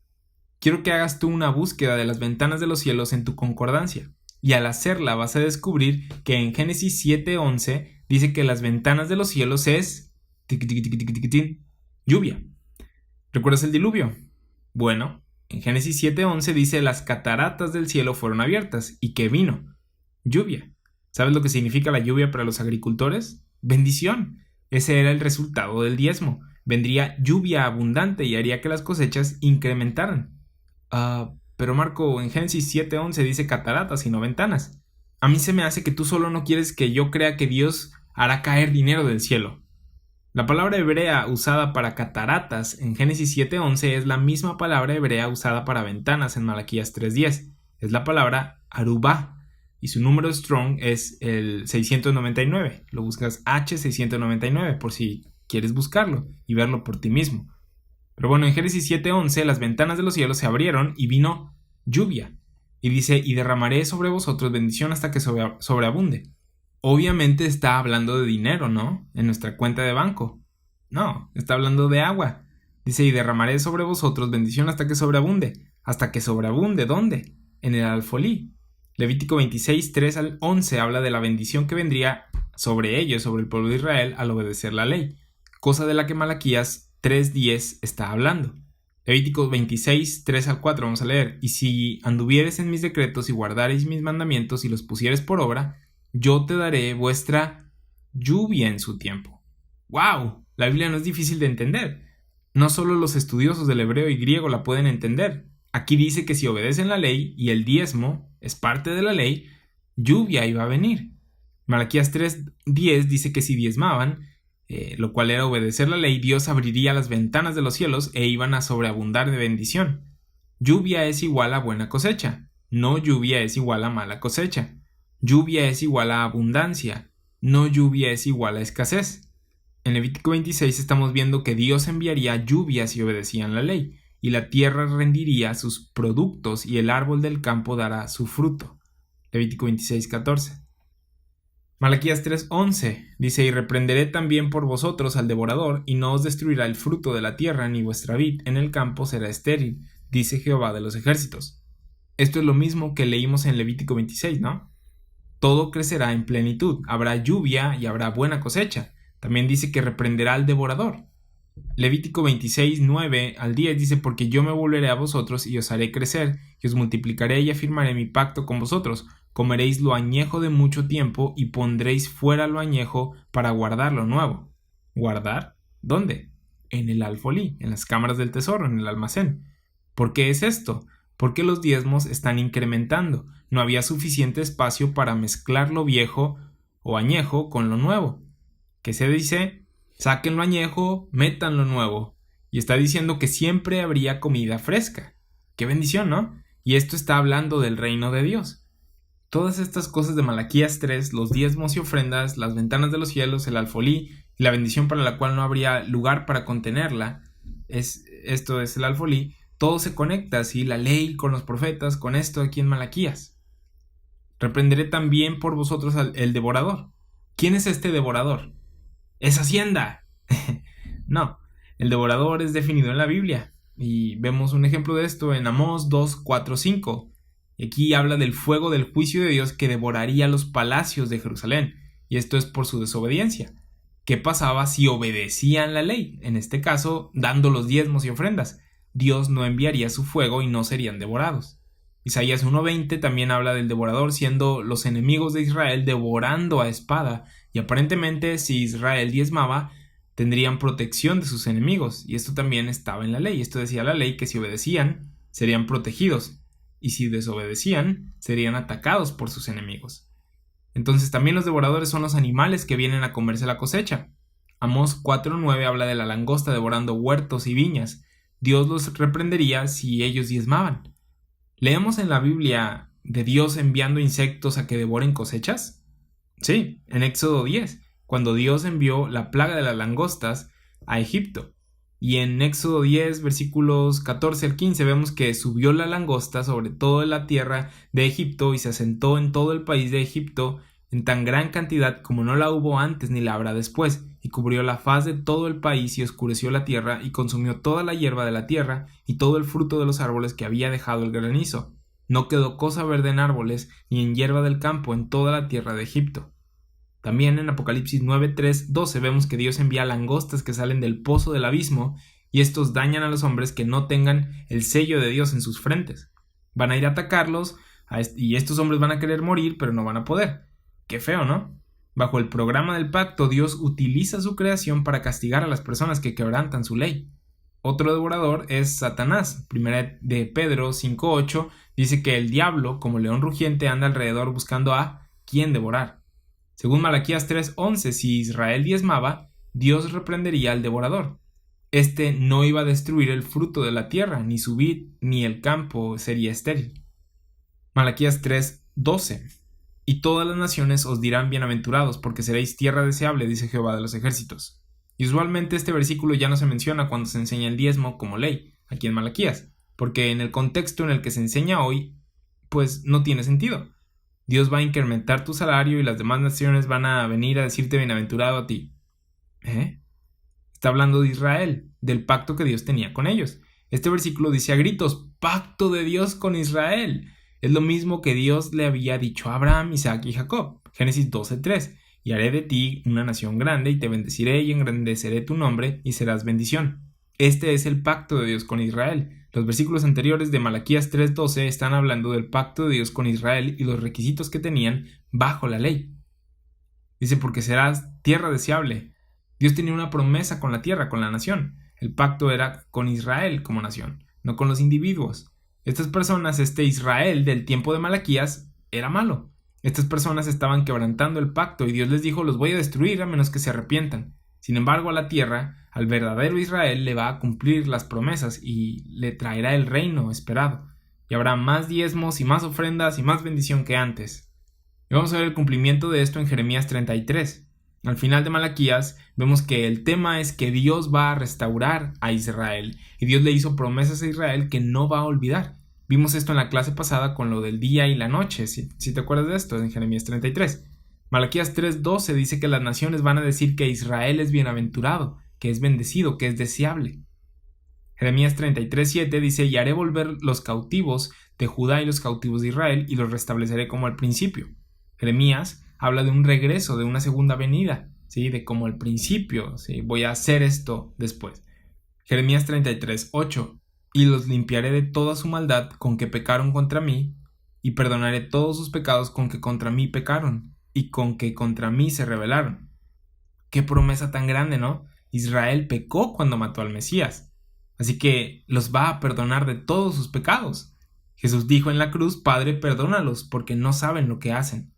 Quiero que hagas tú una búsqueda de las ventanas de los cielos en tu concordancia, y al hacerla vas a descubrir que en Génesis 7:11 dice que las ventanas de los cielos es lluvia. ¿Recuerdas el diluvio? Bueno, en Génesis 7:11 dice las cataratas del cielo fueron abiertas y que vino lluvia. ¿Sabes lo que significa la lluvia para los agricultores? Bendición. Ese era el resultado del diezmo. Vendría lluvia abundante y haría que las cosechas incrementaran. Pero Marco, en Génesis 7:11 dice cataratas y no ventanas. A mí se me hace que tú solo no quieres que yo crea que Dios hará caer dinero del cielo. La palabra hebrea usada para cataratas en Génesis 7:11 es la misma palabra hebrea usada para ventanas en Malaquías 3:10. Es la palabra arubá y su número strong es el 699. Lo buscas H699 por si quieres buscarlo y verlo por ti mismo. Pero bueno, en Génesis 7:11 las ventanas de los cielos se abrieron y vino lluvia. Y dice, y derramaré sobre vosotros bendición hasta que sobreabunde. Obviamente está hablando de dinero, ¿no? En nuestra cuenta de banco. No, está hablando de agua. Dice, y derramaré sobre vosotros bendición hasta que sobreabunde. ¿Hasta que sobreabunde? ¿Dónde? En el alfolí. Levítico 26, 3 al 11 habla de la bendición que vendría sobre ellos, sobre el pueblo de Israel, al obedecer la ley. Cosa de la que Malaquías 3:10 está hablando. Levítico 26, 3 al 4 vamos a leer. Y si anduvieres en mis decretos y guardareis mis mandamientos y los pusieres por obra, yo te daré vuestra lluvia en su tiempo. ¡Wow! La Biblia no es difícil de entender. No solo los estudiosos del hebreo y griego la pueden entender. Aquí dice que si obedecen la ley y el diezmo es parte de la ley, lluvia iba a venir. Malaquías 3:10 dice que si diezmaban, lo cual era obedecer la ley, Dios abriría las ventanas de los cielos e iban a sobreabundar de bendición. Lluvia es igual a buena cosecha, no lluvia es igual a mala cosecha. Lluvia es igual a abundancia, no lluvia es igual a escasez. En Levítico 26 estamos viendo que Dios enviaría lluvia si obedecían la ley, y la tierra rendiría sus productos y el árbol del campo dará su fruto. Levítico 26:14. Malaquías 3:11 dice, y reprenderé también por vosotros al devorador, y no os destruirá el fruto de la tierra, ni vuestra vid en el campo será estéril, dice Jehová de los ejércitos. Esto es lo mismo que leímos en Levítico 26, ¿no? Todo crecerá en plenitud, habrá lluvia y habrá buena cosecha. También dice que reprenderá al devorador. Levítico 26, 9 al 10 dice, porque yo me volveré a vosotros y os haré crecer, y os multiplicaré y afirmaré mi pacto con vosotros. Comeréis lo añejo de mucho tiempo y pondréis fuera lo añejo para guardar lo nuevo. ¿Guardar? ¿Dónde? En el alfolí, en las cámaras del tesoro, en el almacén. ¿Por qué es esto? Porque los diezmos están incrementando. No había suficiente espacio para mezclar lo viejo o añejo con lo nuevo. ¿Qué se dice? Saquen lo añejo, metan lo nuevo. Y está diciendo que siempre habría comida fresca. ¡Qué bendición!, ¿no? Y esto está hablando del reino de Dios. Todas estas cosas de Malaquías 3, los diezmos y ofrendas, las ventanas de los cielos, el alfolí y la bendición para la cual no habría lugar para contenerla, esto es el alfolí, todo se conecta, ¿sí? La ley con los profetas, con esto aquí en Malaquías. Reprenderé también por vosotros el devorador. ¿Quién es este devorador? ¡Es Hacienda! No, el devorador es definido en la Biblia y vemos un ejemplo de esto en Amós 2, 4, 5. Y aquí habla del fuego del juicio de Dios que devoraría los palacios de Jerusalén, y esto es por su desobediencia. ¿Qué pasaba si obedecían la ley? En este caso, dando los diezmos y ofrendas. Dios no enviaría su fuego y no serían devorados. Isaías 1:20 también habla del devorador siendo los enemigos de Israel devorando a espada, y aparentemente si Israel diezmaba tendrían protección de sus enemigos, y esto también estaba en la ley. Esto decía la ley que si obedecían serían protegidos, y si desobedecían serían atacados por sus enemigos. Entonces también los devoradores son los animales que vienen a comerse la cosecha. Amós 4:9 habla de la langosta devorando huertos y viñas. Dios los reprendería si ellos diezmaban. ¿Leemos en la Biblia de Dios enviando insectos a que devoren cosechas? Sí, en Éxodo 10, cuando Dios envió la plaga de las langostas, a Egipto. Y en Éxodo 10, versículos 14 al 15, vemos que subió la langosta sobre toda la tierra de Egipto y se asentó en todo el país de Egipto en tan gran cantidad como no la hubo antes ni la habrá después, y cubrió la faz de todo el país y oscureció la tierra y consumió toda la hierba de la tierra y todo el fruto de los árboles que había dejado el granizo. No quedó cosa verde en árboles ni en hierba del campo en toda la tierra de Egipto. También en Apocalipsis 9, 3, 12 vemos que Dios envía langostas que salen del pozo del abismo y estos dañan a los hombres que no tengan el sello de Dios en sus frentes. Van a ir a atacarlos y estos hombres van a querer morir, pero no van a poder. Qué feo, ¿no? Bajo el programa del pacto, Dios utiliza su creación para castigar a las personas que quebrantan su ley. Otro devorador es Satanás. Primera de Pedro 5:8 dice que el diablo, como león rugiente, anda alrededor buscando a quien devorar. Según Malaquías 3:11, si Israel diezmaba, Dios reprendería al devorador. Este no iba a destruir el fruto de la tierra, ni su vid, ni el campo sería estéril. Malaquías 3:12. Y todas las naciones os dirán bienaventurados, porque seréis tierra deseable, dice Jehová de los ejércitos. Y usualmente este versículo ya no se menciona cuando se enseña el diezmo como ley, aquí en Malaquías, porque en el contexto en el que se enseña hoy, pues no tiene sentido. Dios va a incrementar tu salario y las demás naciones van a venir a decirte bienaventurado a ti. Está hablando de Israel, del pacto que Dios tenía con ellos. Este versículo dice a gritos, pacto de Dios con Israel. Es lo mismo que Dios le había dicho a Abraham, Isaac y Jacob. Génesis 12:3. Y haré de ti una nación grande y te bendeciré y engrandeceré tu nombre y serás bendición. Este es el pacto de Dios con Israel. Los versículos anteriores de Malaquías 3:12 están hablando del pacto de Dios con Israel y los requisitos que tenían bajo la ley. Dice, porque serás tierra deseable. Dios tenía una promesa con la tierra, con la nación. El pacto era con Israel como nación, no con los individuos. Estas personas, este Israel del tiempo de Malaquías, era malo. Estas personas estaban quebrantando el pacto y Dios les dijo, los voy a destruir a menos que se arrepientan. Sin embargo, a la tierra, al verdadero Israel le va a cumplir las promesas y le traerá el reino esperado. Y habrá más diezmos y más ofrendas y más bendición que antes. Y vamos a ver el cumplimiento de esto en Jeremías 33. Al final de Malaquías vemos que el tema es que Dios va a restaurar a Israel y Dios le hizo promesas a Israel que no va a olvidar. Vimos esto en la clase pasada con lo del día y la noche, si te acuerdas de esto, en Jeremías 33. Malaquías 3:12 dice que las naciones van a decir que Israel es bienaventurado, que es bendecido, que es deseable. Jeremías 33:7 dice, y haré volver los cautivos de Judá y los cautivos de Israel y los restableceré como al principio. Jeremías habla de un regreso, de una segunda venida, ¿sí? De como al principio, ¿sí? Voy a hacer esto después. Jeremías 33:8 y los limpiaré de toda su maldad con que pecaron contra mí y perdonaré todos sus pecados con que contra mí pecaron y con que contra mí se rebelaron. Qué promesa tan grande, ¿no? Israel pecó cuando mató al Mesías, así que los va a perdonar de todos sus pecados. Jesús dijo en la cruz, Padre, perdónalos porque no saben lo que hacen.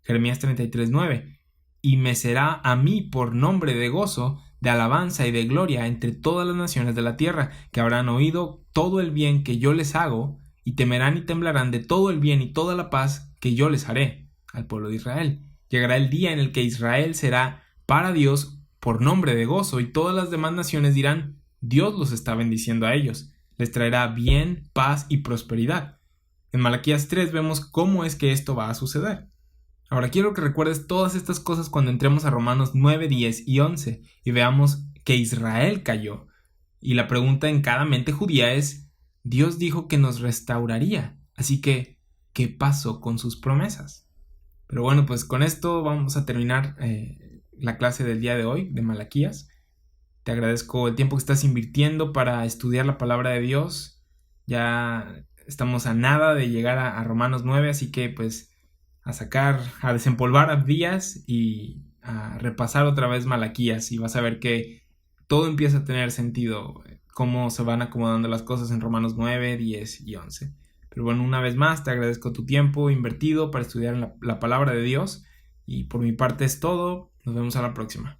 Jeremías 33:9 y me será a mí por nombre de gozo, de alabanza y de gloria entre todas las naciones de la tierra, que habrán oído todo el bien que yo les hago, y temerán y temblarán de todo el bien y toda la paz que yo les haré al pueblo de Israel. Llegará el día en el que Israel será para Dios por nombre de gozo, y todas las demás naciones dirán, Dios los está bendiciendo a ellos, les traerá bien, paz y prosperidad. En Malaquías 3 vemos cómo es que esto va a suceder. Ahora quiero que recuerdes todas estas cosas cuando entremos a Romanos 9, 10 y 11 y veamos que Israel cayó. Y la pregunta en cada mente judía es, Dios dijo que nos restauraría, así que, ¿qué pasó con sus promesas? Pero bueno, pues con esto vamos a terminar la clase del día de hoy de Malaquías. Te agradezco el tiempo que estás invirtiendo para estudiar la palabra de Dios. Ya estamos a nada de llegar a Romanos 9, así que pues a desempolvar Abdías y a repasar otra vez Malaquías y vas a ver que todo empieza a tener sentido, cómo se van acomodando las cosas en Romanos 9, 10 y 11. Pero bueno, una vez más te agradezco tu tiempo invertido para estudiar la palabra de Dios y por mi parte es todo. Nos vemos a la próxima.